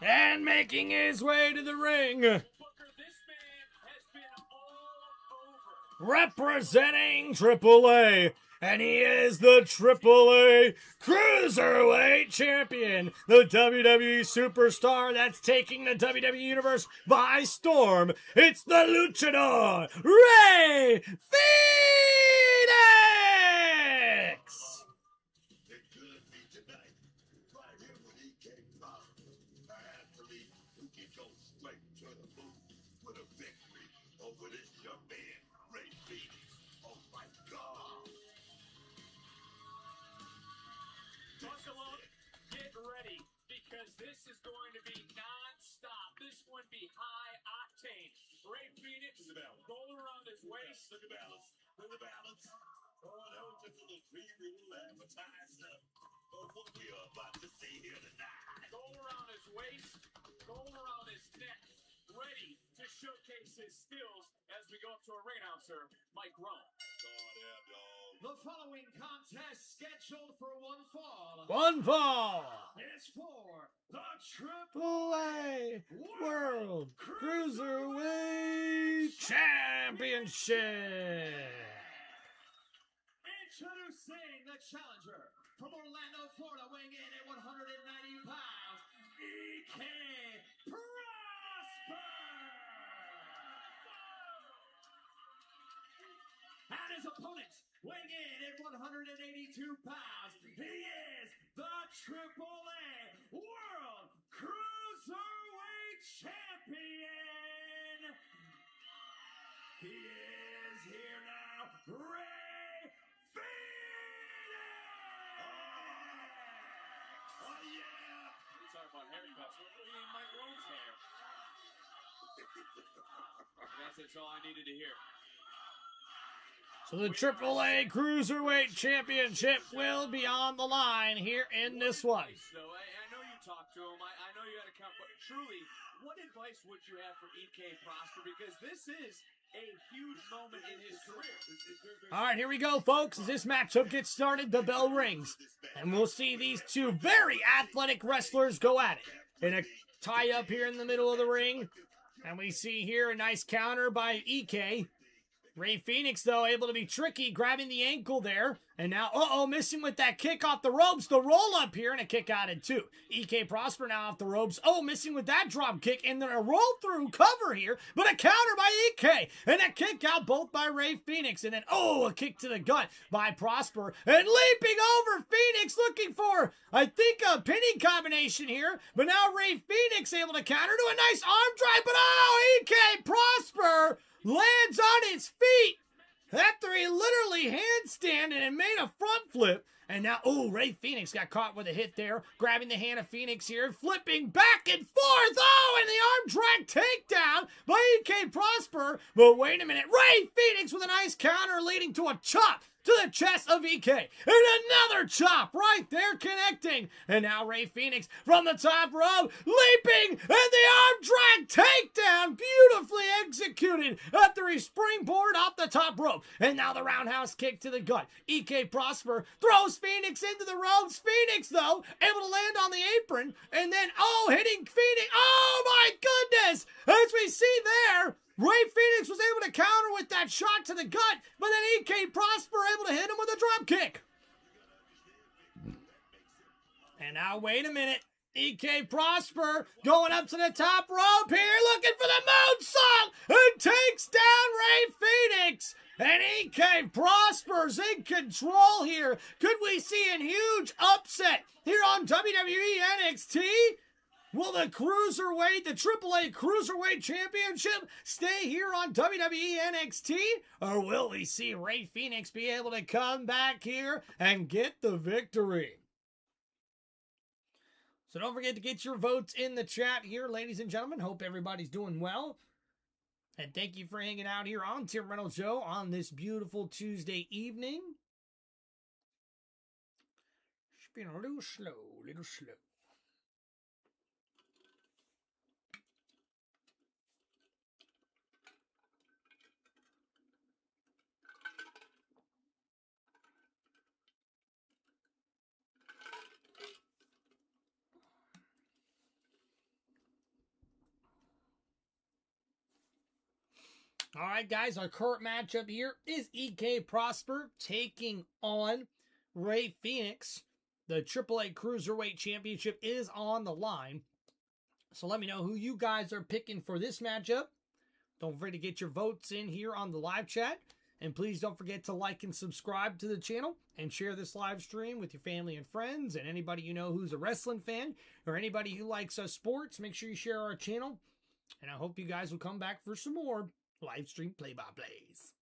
And making his way to the ring, representing AAA, and he is the AAA Cruiserweight Champion, the WWE Superstar that's taking the WWE Universe by storm. It's the Luchador, Rey Fenix! It could be tonight. Right here with EK Pop. An athlete who can go straight to the moon with a victory over this young man, Rey Fenix. Oh my God. Buckle up, get ready, because this is going to be non-stop. This one be high octane. Rey Fenix, roll around his waist. Look at balance. Look at balance. Oh, that was just a little preview, appetizer of what we are about to see here tonight. Go around his waist, go around his neck, ready to showcase his skills as we go up to our ring announcer, Mike Rowe. The following contest scheduled for one fall. One fall. Is for the AAA World Cruiserweight Championship. Introducing the challenger from Orlando, Florida, weighing in at 190 pounds, EK Prosper. And his opponent, weighing in at 182 pounds, he is the AAA World Cruiserweight Champion. He is here now, Rey Fenix! Oh yeah! We're talking about haircuts. What do you mean Mike Rowe's hair? That's all I needed to hear. So the AAA Cruiserweight Championship will be on the line here in this one. So I know you talked to him. I know you had a couple. Truly, what advice would you have for EK Prosper? Because this is a huge moment in his career. All right, here we go, folks. As this matchup gets started, the bell rings. And we'll see these two very athletic wrestlers go at it. In a tie-up here in the middle of the ring. And we see here a nice counter by EK. Rey Fenix, though, able to be tricky, grabbing the ankle there. And now, missing with that kick off the ropes. The roll-up here and a kick out at two. EK Prosper now off the ropes. Oh, missing with that drop kick. And then a roll-through cover here. But a counter by EK. And a kick out both by Rey Fenix. And then, a kick to the gut by Prosper. And leaping over Fenix, looking for, I think, a pinning combination here. But now Rey Fenix able to counter to a nice arm drive. But, EK Prosper lands on his feet after he literally handstanded and made a front flip. And now, Rey Fenix got caught with a hit there, grabbing the hand of Fenix here, flipping back and forth. And the arm drag takedown by EK Prosper. But wait a minute, Rey Fenix with a nice counter leading to a chop to the chest of EK. And another chop right there connecting. And now Rey Fenix from the top rope, leaping, and the arm drag takedown, beautifully executed after he springboard off the top rope. And now the roundhouse kick to the gut. EK Prosper throws Fenix into the ropes. Fenix, though, able to land on the apron, and then, hitting Fenix. Oh my goodness! As we see there, Rey Fenix was able to counter with that shot to the gut, but then EK Prosper able to hit him with a drop kick. And now, wait a minute. EK Prosper going up to the top rope here, looking for the moonsault, and takes down Rey Fenix. And EK Prosper's in control here. Could we see a huge upset here on WWE NXT? Will the Cruiserweight, the AAA Cruiserweight Championship stay here on WWE NXT? Or will we see Rey Fenix be able to come back here and get the victory? So don't forget to get your votes in the chat here, ladies and gentlemen. Hope everybody's doing well. And thank you for hanging out here on Tim Reynolds Show on this beautiful Tuesday evening. Being a little slow, little slow. All right, guys, our current matchup here is EK Prosper taking on Ray Phoenix. The AAA Cruiserweight Championship is on the line. So let me know who you guys are picking for this matchup. Don't forget to get your votes in here on the live chat. And please don't forget to like and subscribe to the channel and share this live stream with your family and friends and anybody you know who's a wrestling fan or anybody who likes sports. Make sure you share our channel. And I hope you guys will come back for some more live stream play-by-plays.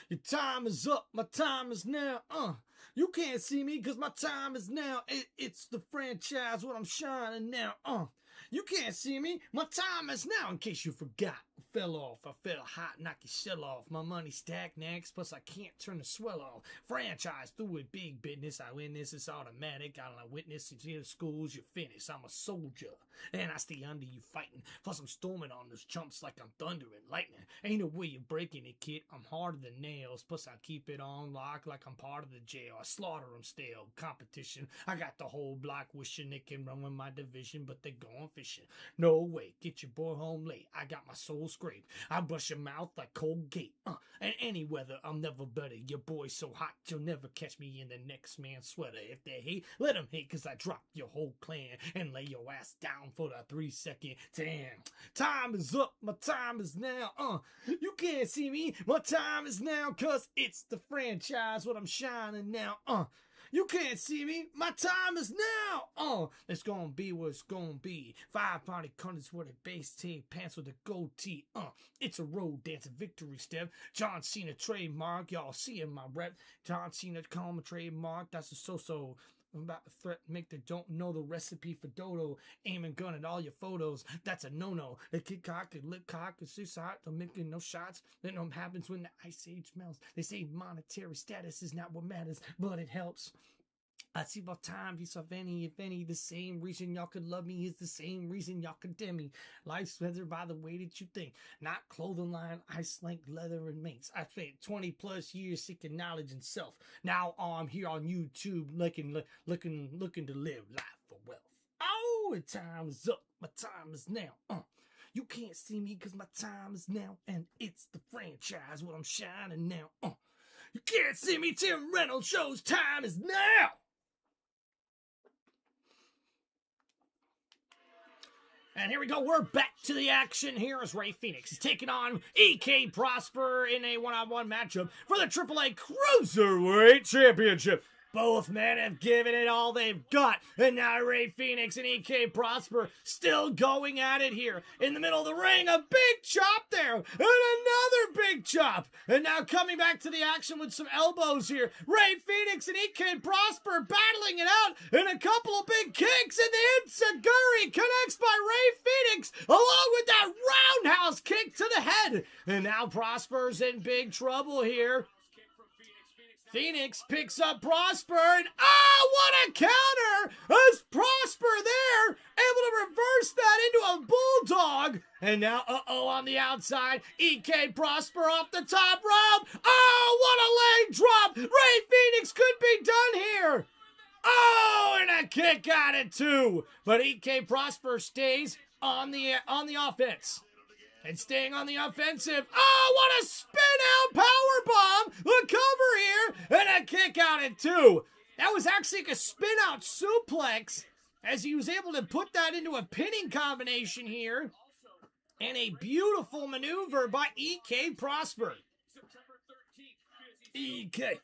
Your time is up, my time is now. You can't see me because my time is now. It's the franchise, what I'm shining now. You can't see me, my time is now. In case you forgot, I fell off. I fell hot, knock your shell off. My money stacked next, plus I can't turn the swell off. Franchise, through it, big business. I win this, it's automatic. I don't witness, you see the schools, you finish. I'm a soldier, and I stay under you fighting. Plus I'm storming on those chumps like I'm thunder and lightning. Ain't no way you're breaking it, kid. I'm harder than nails. Plus I keep it on lock like I'm part of the jail. I slaughter them stale. Competition. I got the whole block wishing they can run with my division, but they're going fishing. No way. Get your boy home late. I got my soul scraped. I brush your mouth like Colgate. And any weather, I'm never better. Your boy's so hot, you'll never catch me in the next man's sweater. If they hate, let them hate, cause I drop your whole clan and lay your ass down for the 3-second tan. Time is up. My time is now. You can't see me. My time is now, cause it's the franchise, what I'm shining now. You can't see me. My time is now. It's gonna be what it's gonna be. 5-party cunters with a base tape, pants with a gold tee. It's a road dance, a victory step. John Cena trademark. Y'all seeing my rep. John Cena call my trademark. That's a so-so. I'm about to threat, make the don't know the recipe for dodo. Aiming gun at all your photos. That's a no-no. The kick cock and lip cock and suicide. Don't making no shots. Then what happens when the ice age melts. They say monetary status is not what matters, but it helps. I see about time, if any, the same reason y'all could love me is the same reason y'all condemn me. Life's measured by the way that you think, not clothing line, ice link, leather, and minks. I spent 20 plus years seeking knowledge and self. Now I'm here on YouTube looking to live life for wealth. Oh, the time is up, my time is now. You can't see me because my time is now, and it's the franchise, what I'm shining now. You can't see me, Tim Reynolds Show's time is now. And here we go. We're back to the action here as Ray Phoenix is taking on EK Prosper in a one-on-one matchup for the AAA Cruiserweight Championship. Both men have given it all they've got. And now Ray Phoenix and EK Prosper still going at it here. In the middle of the ring, a big chop there. And another big chop. And now coming back to the action with some elbows here. Ray Phoenix and EK Prosper battling it out. And a couple of big kicks. And the Enziguri connects by Ray Phoenix. Along with that roundhouse kick to the head. And now Prosper's in big trouble here. Phoenix picks up Prosper, and what a counter! As Prosper there, able to reverse that into a bulldog. And now, on the outside, EK Prosper off the top rope. What a leg drop! Ray Phoenix could be done here. And a kick out at 2. But EK Prosper stays on the offense. And staying on the offensive. What a spin-out powerbomb! The cover here, and a kick out at 2. That was actually like a spin-out suplex, as he was able to put that into a pinning combination here. And a beautiful maneuver by EK Prosper. EK.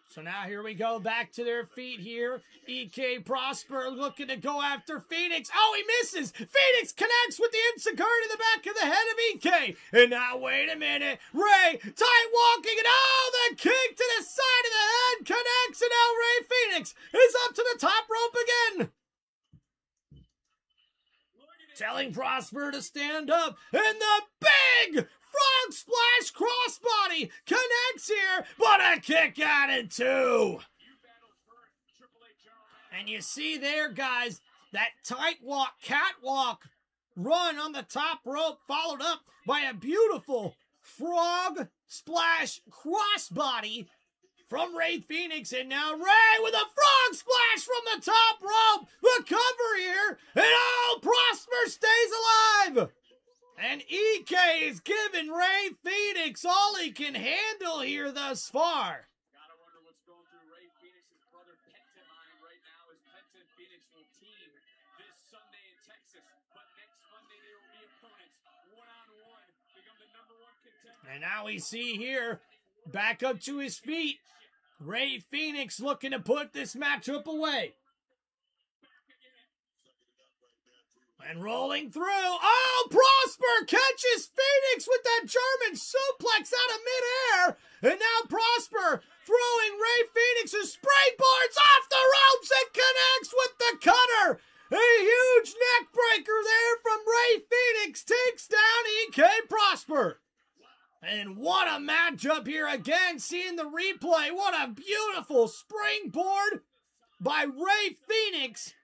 So now here we go, back to their feet here. EK Prosper looking to go after Phoenix. Oh, he misses. Phoenix connects with the Insecurity to the back of the head of EK. And now, wait a minute. Ray, tight walking, and oh, the kick to the side of the head connects, and now Ray Phoenix is up to the top rope again. Telling Prosper to stand up, and the big frog splash crossbody connects here, but a kick out in two. And you see there, guys, that tight walk, catwalk run on the top rope, followed up by a beautiful frog splash crossbody from Ray Phoenix, and now Ray with a frog splash from the top rope. The cover here, and oh, Prosper stays alive. And EK is giving Ray Phoenix all he can handle here thus far. Gotta wonder what's going through Ray Phoenix's brother Penta mind right now as Penta and Phoenix will team this Sunday in Texas. But next Monday they will be opponents one-on-one, become the #1 contender. And now we see here, back up to his feet, Ray Phoenix looking to put this matchup away. And rolling through. Oh, Prosper catches Phoenix with that German suplex out of midair. And now Prosper throwing Ray Phoenix's springboards off the ropes and connects with the cutter. A huge neck breaker there from Ray Phoenix takes down EK Prosper. And what a matchup here again, seeing the replay. What a beautiful springboard by Ray Phoenix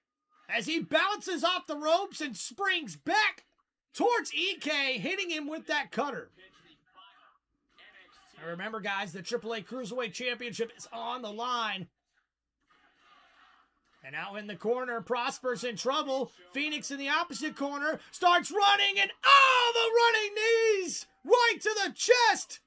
as he bounces off the ropes and springs back towards EK, hitting him with that cutter. Now remember, guys, the AAA Cruiserweight Championship is on the line. And out in the corner, Prosper's in trouble. Phoenix in the opposite corner starts running, and oh, the running knees right to the chest.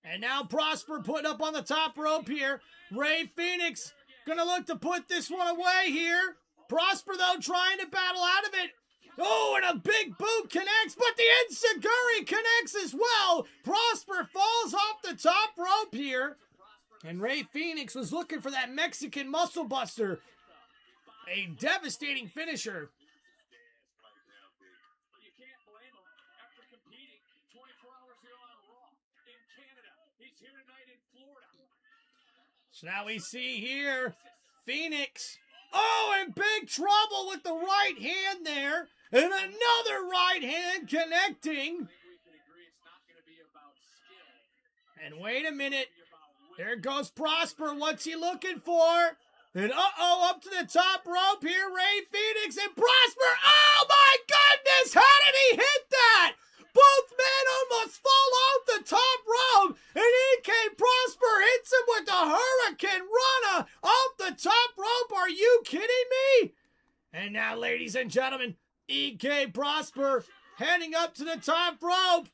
And now Prosper putting up on the top rope here. Ray Phoenix gonna look to put this one away here. Prosper, though, trying to battle out of it. Oh, and a big boot connects, but the Enziguri connects as well. Prosper falls off the top rope here. And Ray Phoenix was looking for that Mexican muscle buster. A devastating finisher. You can't blame him after competing 24 hours ago on Raw in Canada. He's here tonight in Florida. So now we see here, Phoenix. Oh, in big trouble with the right hand there. And another right hand connecting. And wait a minute. There goes Prosper. What's he looking for? And uh-oh, up to the top rope here, Ray Phoenix and Prosper. Oh my goodness, how did he hit that? Both men almost fall off the top rope, and EK Prosper hits him with the Hurricane Rana off the top rope. Are you kidding me? And now, ladies and gentlemen, EK Prosper heading up to the top rope.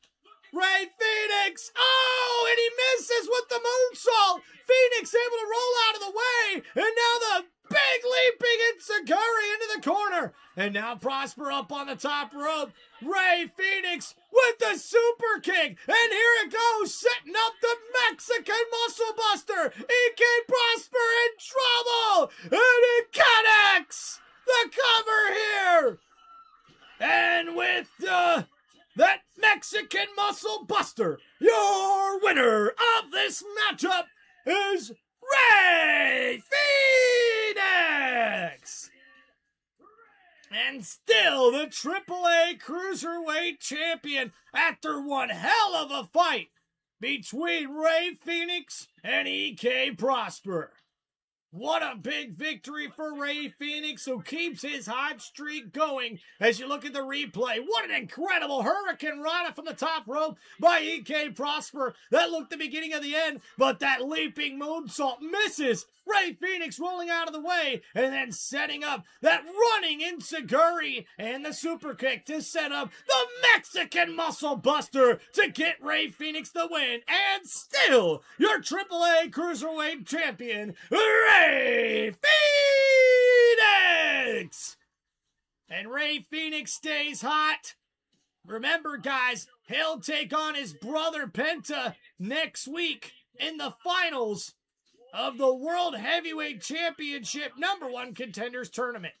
Ray Phoenix, oh, and he misses with the moonsault. Phoenix able to roll out of the way, and now the big leaping Enziguri into the corner. And now Prosper up on the top rope. Ray Phoenix with the super kick, and here it goes, setting up the Mexican muscle buster. EK Prosper in trouble, and it connects the cover here. And with that Mexican muscle buster, your winner of this matchup is Ray Phoenix! And still the AAA Cruiserweight Champion after one hell of a fight between Ray Phoenix and EK Prosper. What a big victory for Ray Phoenix, who keeps his hot streak going. As you look at the replay, what an incredible Hurricane Rana from the top rope by EK Prosper. That looked the beginning of the end, but that leaping moonsault misses. Ray Phoenix rolling out of the way and then setting up that running Enziguri and the super kick to set up the Mexican muscle buster to get Ray Phoenix the win. And still, your AAA Cruiserweight Champion, Ray Phoenix! And Ray Phoenix stays hot. Remember, guys, he'll take on his brother Penta next week in the finals of the World Heavyweight Championship #1 Contenders Tournament.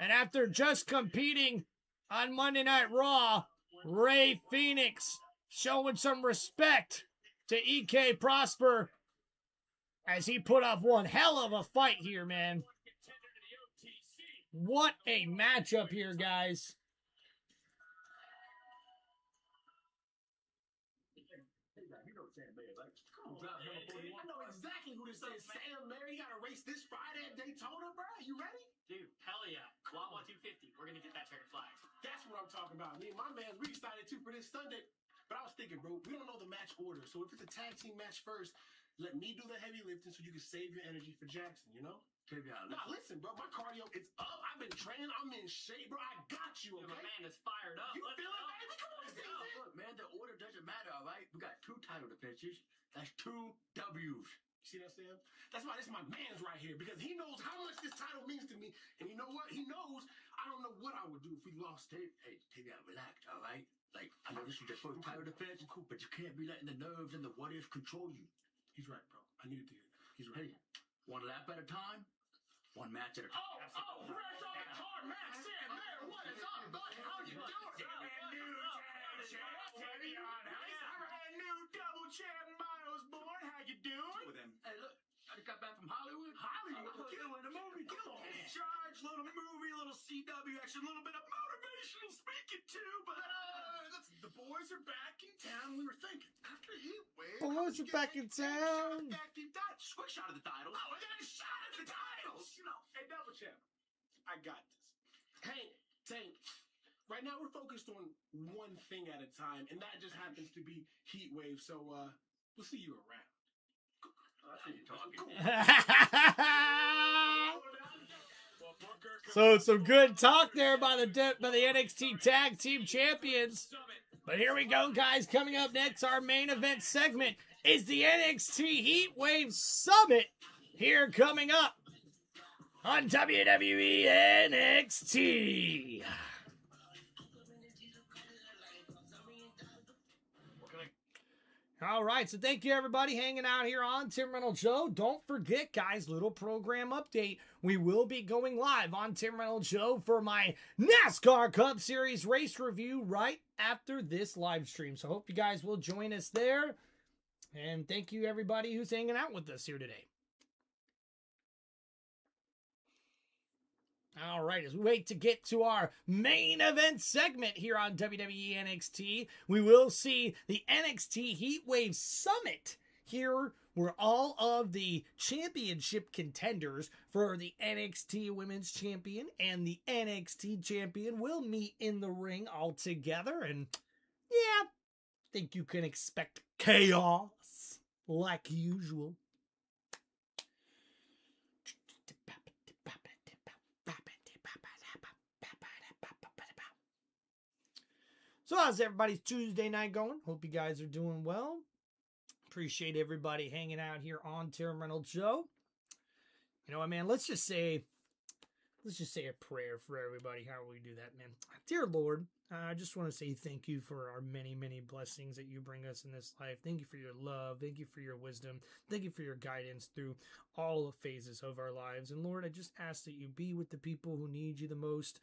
And after just competing on Monday Night Raw, Ray Phoenix showing some respect to EK Prosper as he put up one hell of a fight here, man. What a matchup here, guys. I know exactly who this is. Sam Mayer, you got a race this Friday at Daytona, bro. You ready? Dude, hell yeah. Wawa 250. We're going to get that checkered flag. That's what I'm talking about. Me and my man, we excited too for this Sunday. But I was thinking, bro, we don't know the match order. So if it's a tag team match first, let me do the heavy lifting so you can save your energy for Jackson, you know? Nah, listen, bro, my cardio is up. I've been training. I'm in shape, bro. I got you, okay? My man is fired up. You Let's feel it, go. baby? Come on, Caesar. Look, man, the order doesn't matter, all right? We got 2 title defenses. That's 2 W's. See that, Sam? That's why this is my man's right here, because he knows how much this title means to me. And you know what? He knows I don't know what I would do if we lost it. Hey, take that relax, all right? Like, I know this is your first title defense, but you can't be letting the nerves and the what-ifs control you. He's right, bro. I needed to hear that. He's right. Hey, 1 lap at a time, 1 match at a time. Fresh on the car, Matt Sam Mayer. What is up, bud? How you doing? Brand new double champ Milesborn. How you doing? With him. Hey, look, I just got back from Hollywood. Killing the movie. Charge, little movie, little CW action, a little bit of motivational speaking too. But listen, the boys are back in town. We were thinking after Heat Wave. Boys are back in town. Just quick shot of the titles. Oh, we got a shot at the titles. You know, hey, double champ, I got this. Tank. Right now we're focused on one thing at a time, and that just happens to be Heat Wave. So we'll see you around. I see you talking. So some good talk there by the NXT Tag Team Champions. But here we go, guys. Coming up next, our main event segment is the NXT Heatwave Summit. Here coming up on WWE NXT. All right, so thank you, everybody, hanging out here on Tim Reynolds Show. Don't forget, guys, little program update. We will be going live on Tim Reynolds Show for my NASCAR Cup Series race review right after this live stream. So hope you guys will join us there. And thank you, everybody, who's hanging out with us here today. All right, as we wait to get to our main event segment here on WWE NXT, we will see the NXT Heatwave Summit here, where all of the championship contenders for the NXT Women's Champion and the NXT Champion will meet in the ring all together. And yeah, I think you can expect chaos like usual. So how's everybody's Tuesday night going? Hope you guys are doing well. Appreciate everybody hanging out here on Tim Reynolds Show. You know what, man? Let's just say a prayer for everybody. How will we do that, man? Dear Lord, I just want to say thank you for our many, many blessings that you bring us in this life. Thank you for your love. Thank you for your wisdom. Thank you for your guidance through all the phases of our lives. And Lord, I just ask that you be with the people who need you the most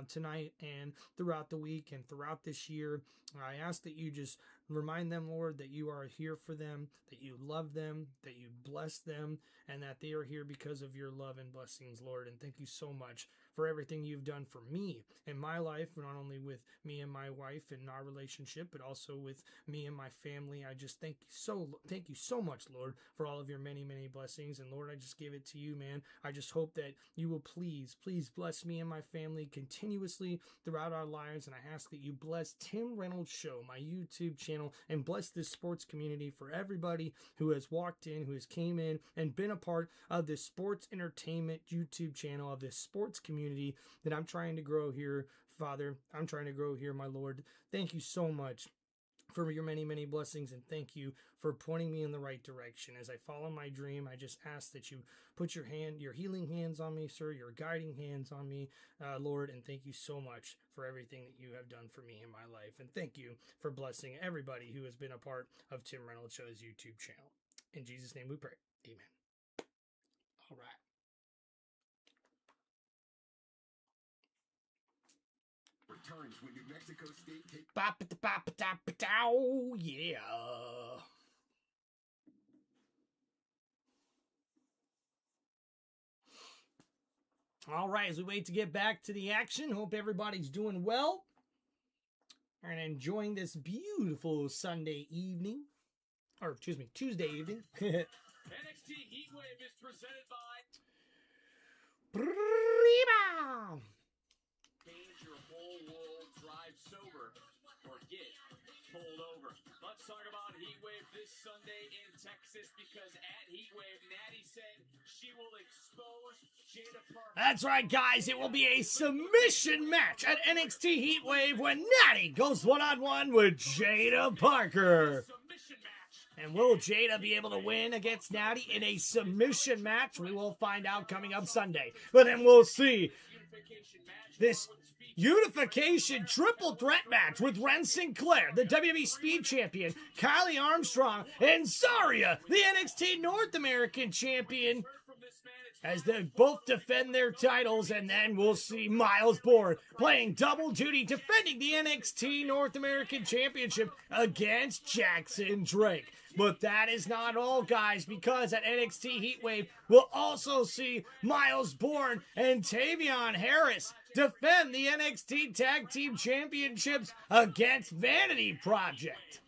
tonight and throughout the week and throughout this year. I ask that you just remind them, Lord, that you are here for them, that you love them, that you bless them, and that they are here because of your love and blessings, Lord. And thank you so much for everything you've done for me in my life, not only with me and my wife and our relationship, but also with me and my family. I just thank you so much, Lord, for all of your many, many blessings. And Lord, I just give it to you, man. I just hope that you will please bless me and my family continuously throughout our lives. And I ask that you bless Tim Reynolds Show, my YouTube channel, and bless this sports community for everybody who has walked in, who has came in and been a part of this sports entertainment YouTube channel, of this sports community that I'm trying to grow here, Father. I'm trying to grow here, my Lord. Thank you so much for your many, many blessings, and thank you for pointing me in the right direction. As I follow my dream, I just ask that you put your healing hands on me, sir, your guiding hands on me, Lord, and thank you so much for everything that you have done for me in my life. And thank you for blessing everybody who has been a part of Tim Reynolds Show's YouTube channel. In Jesus' name we pray. Amen. All right. Returns when New Mexico State take. Oh, yeah. All right, as we wait to get back to the action, hope everybody's doing well and enjoying this beautiful Sunday evening. Or, excuse me, Tuesday evening. NXT Heatwave is presented by Prima! Change your whole world, drive sober, or get pulled over. Let's talk about Heatwave this Sunday in Texas because at Heatwave, Natty said she will expose Jada Parker. That's right, guys. It will be a submission match at NXT Heatwave when Natty goes one-on-one with Jada Parker. And will Jada be able to win against Natty in a submission match? We will find out coming up Sunday. But then we'll see this unification triple threat match with Ren Sinclair, the WWE Speed Champion, Kylie Armstrong, and Zarya, the NXT North American Champion, as they both defend their titles. And then we'll see Miles Bourne playing double duty, defending the NXT North American Championship against Jackson Drake. But that is not all, guys, because at NXT Heatwave, we'll also see Miles Bourne and Tavion Harris defend the NXT Tag Team Championships against Vanity Project.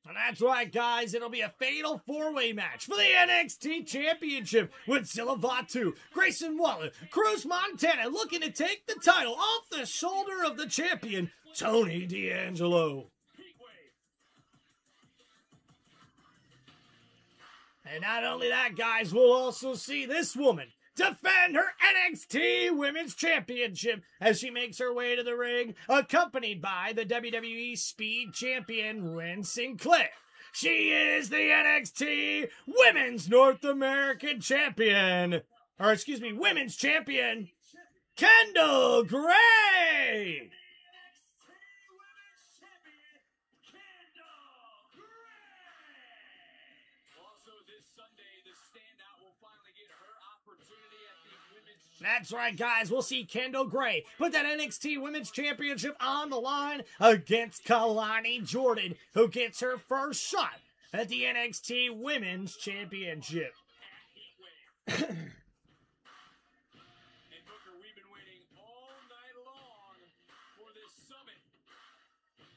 And that's right, guys. It'll be a fatal four-way match for the NXT Championship with Zilla Vatu, Grayson Waller, Cruz Montana looking to take the title off the shoulder of the champion, Tony D'Angelo. And not only that, guys, we'll also see this woman defend her NXT Women's Championship as she makes her way to the ring, accompanied by the WWE Speed Champion, Ren Sinclair. She is the NXT Women's North American Champion. Or, excuse me, Women's Champion, Kendall Gray. That's right, guys. We'll see Kendall Gray put that NXT Women's Championship on the line against Kalani Jordan, who gets her first shot at the NXT Women's Championship. And Booker, we've been waiting all night long for this summit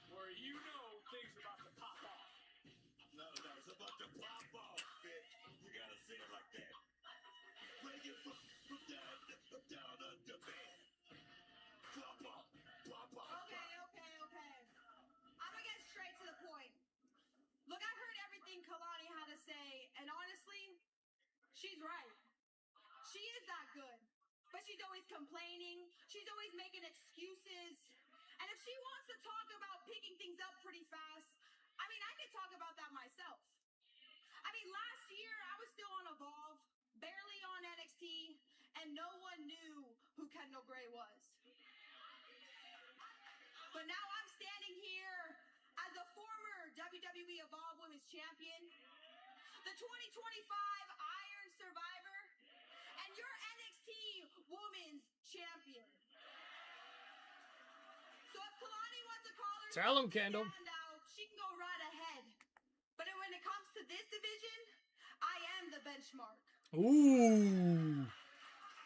where you know things are about to pop off. No, it's about to pop off, bitch. You gotta say it like that. Bring it from down under, man. Pop off, pop off. Okay. I'm gonna get straight to the point. Look, I heard everything Kalani had to say, and honestly, she's right. She is that good. But she's always complaining. She's always making excuses. And if she wants to talk about picking things up pretty fast, I mean, I could talk about that myself. I mean, last year, I was still on Evolve, barely on NXT, and no one knew who Kendall Gray was. But now I'm standing here as a former WWE Evolve Women's Champion, the 2025 Iron Survivor, and your NXT Women's Champion. So if Kalani wants to call her, tell him, Kendall. out, she can go right ahead. But when it comes to this division, I am the benchmark. Ooh.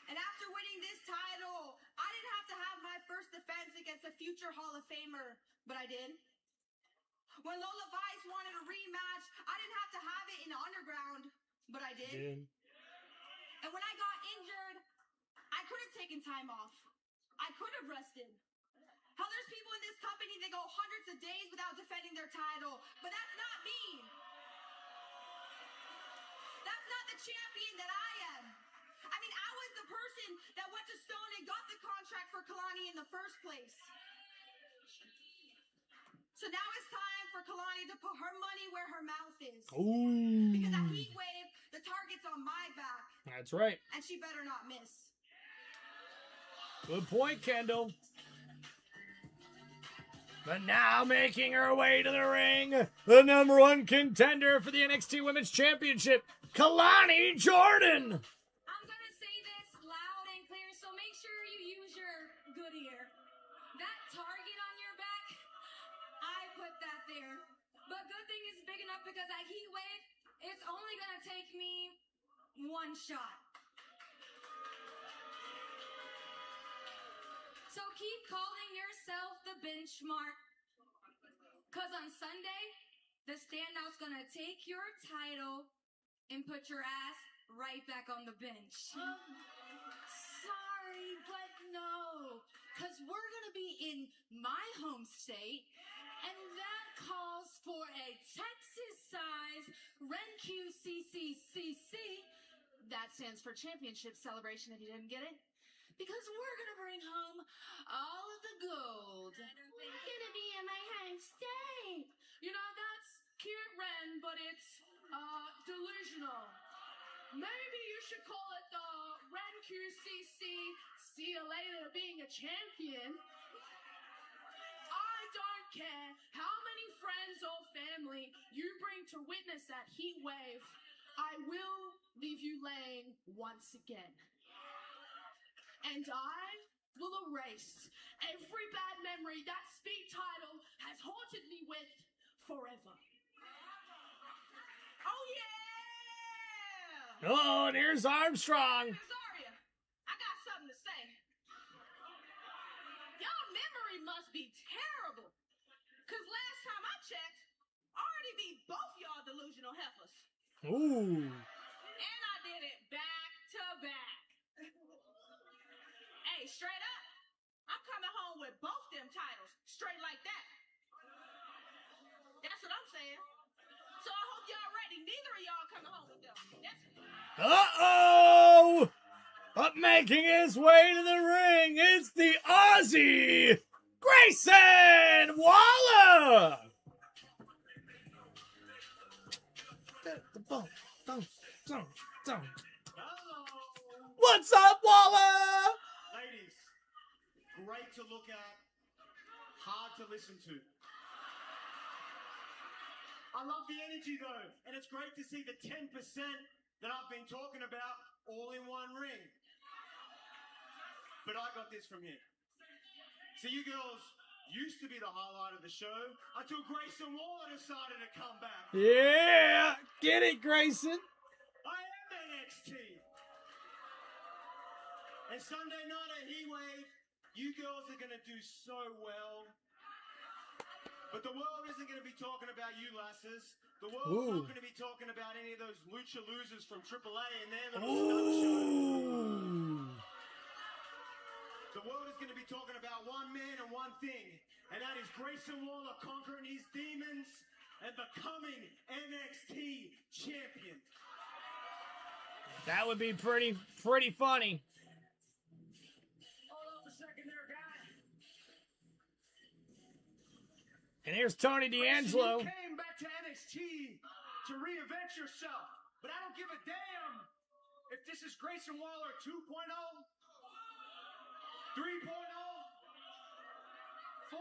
And after winning this title, I didn't have to have my first defense against a future Hall of Famer, but I did. When Lola Vice wanted a rematch, I didn't have to have it in the underground, but I did. And when I got injured, I could have taken time off. I could have rested. Hell, there's people in this company that go hundreds of days without defending their title, but that's not me. That's not the champion that I am. I mean, I was the person that went to Stone and got the contract for Kalani in the first place. So now it's time for Kalani to put her money where her mouth is. Ooh. Because at Heatwave, the target's on my back. That's right. And she better not miss. Good point, Kendall. But now making her way to the ring, the number one contender for the NXT Women's Championship, Kalani Jordan. I'm gonna say this loud and clear, so make sure you use your good ear. That target on your back, I put that there. But good thing it's big enough because that heat wave, it's only gonna take me one shot. So keep calling yourself the benchmark. Cause on Sunday, the standout's gonna take your title and put your ass right back on the bench. Sorry, but no. Because we're going to be in my home state, and that calls for a Texas-sized RenQCCCC. That stands for Championship Celebration, if you didn't get it. Because we're going to bring home all of the gold. We're going to be in my home state. You know, that's cute, Ren, but it's delusional. Maybe you should call it the Ren QCC See You Later Being a Champion. I don't care how many friends or family you bring to witness that heat wave. I will leave you laying once again. And I will erase every bad memory that Speed title has haunted me with forever. Oh, yeah! Oh, and here's Armstrong. Zaria, I got something to say. Y'all memory must be terrible. Because last time I checked, I already beat both y'all delusional heifers. Ooh. And I did it back to back. Hey, straight up, I'm coming home with both them titles, straight like that. That's what I'm saying. So I hope y'all ready. Neither of y'all coming home with them. Uh-oh! But making his way to the ring, it's the Aussie, Grayson Waller! What's up, Waller? Ladies, great to look at, hard to listen to. I love the energy though, and it's great to see the 10% that I've been talking about all in one ring. But I got this from here. So you girls used to be the highlight of the show until Grayson Waller decided to come back. Yeah, get it, Grayson. I am NXT. And Sunday night at Heat Wave, you girls are going to do so well. But the world isn't going to be talking about you lasses. The world's not going to be talking about any of those lucha losers from AAA and their little stunt show. The world is going to be talking about one man and one thing, and that is Grayson Waller conquering his demons and becoming NXT champion. That would be pretty funny. Hold up a second there, guy. And here's Tony D'Angelo. You came back to NXT to reinvent yourself, but I don't give a damn if this is Grayson Waller 2.0, 3.0, 4.0,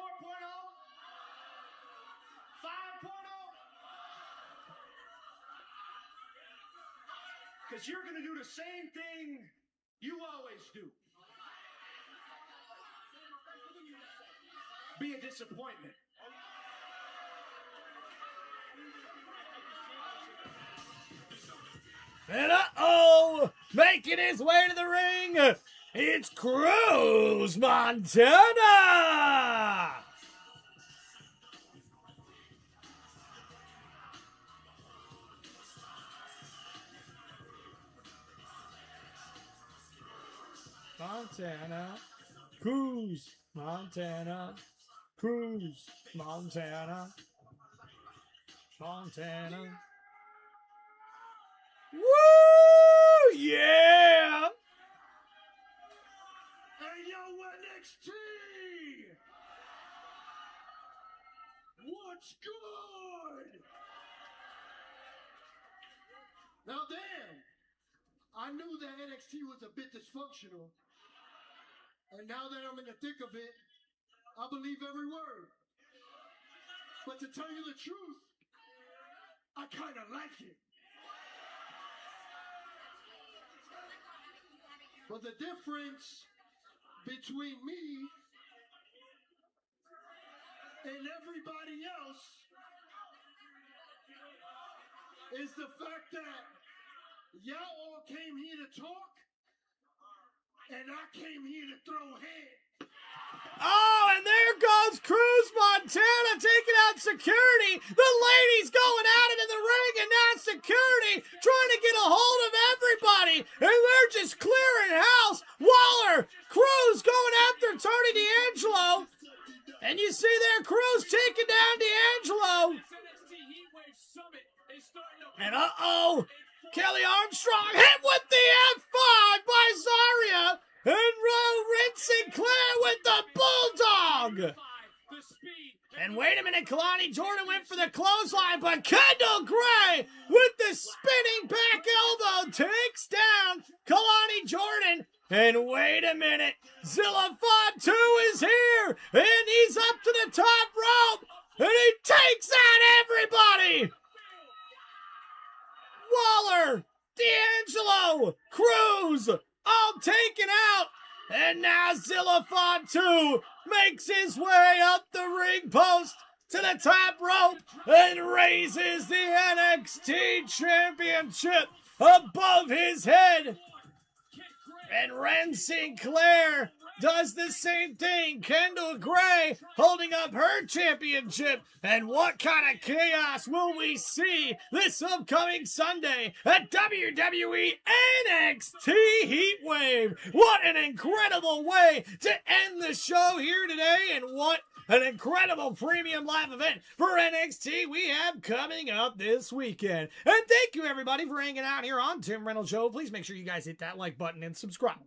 5.0. Because you're going to do the same thing you always do. Be a disappointment. And uh-oh, making his way to the ring, it's Cruz Montana! Montana, Cruz Montana, Cruz Montana, Montana. Woo! Yeah! Hey, yo, NXT! What's good? Now, damn, I knew that NXT was a bit dysfunctional. And now that I'm in the thick of it, I believe every word. But to tell you the truth, I kind of like it. But the difference between me and everybody else is the fact that y'all all came here to talk, and I came here to throw hands. Oh, and there goes Cruz Montana taking out security. The ladies going at it in the ring, and now security trying to get a hold of everybody. And they're just clearing house. Waller, Cruz going after Tony D'Angelo. And you see there Cruz taking down D'Angelo. And Kelly Armstrong hit with the F5 by Zarya. And Red Sinclair with the Bulldog. And wait a minute, Kalani Jordan went for the clothesline, but Kendall Gray with the spinning back elbow takes down Kalani Jordan. And wait a minute, Zilla Fatu is here, and he's up to the top rope, and he takes out everybody. Waller, D'Angelo, Cruz, all taken out. And now Zilla Fatu makes his way up the ring post to the top rope and raises the NXT Championship above his head. And Ren Sinclair does the same thing. Kendall Gray holding up her championship. And what kind of chaos will we see this upcoming Sunday at WWE NXT Heatwave? What an incredible way to end the show here today, and what an incredible premium live event for NXT we have coming up this weekend. And thank you everybody for hanging out here on Tim Reynolds Show. Please make sure you guys hit that like button and subscribe.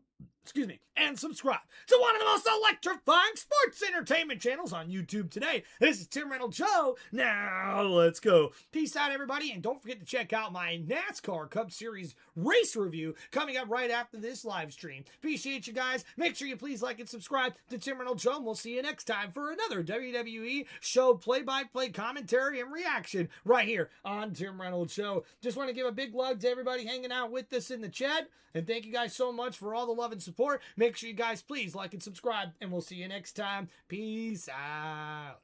And subscribe to one of the most electrifying sports entertainment channels on YouTube today. This is Tim Reynolds Show. Now let's go. Peace out, everybody, and don't forget to check out my NASCAR Cup Series race review coming up right after this live stream. Appreciate you guys. Make sure you please like and subscribe to Tim Reynolds Show, and we'll see you next time for another WWE show play-by-play commentary and reaction right here on Tim Reynolds Show. Just want to give a big love to everybody hanging out with us in the chat, and thank you guys so much for all the love and support. Make sure you guys please like and subscribe, and we'll see you next time. Peace out.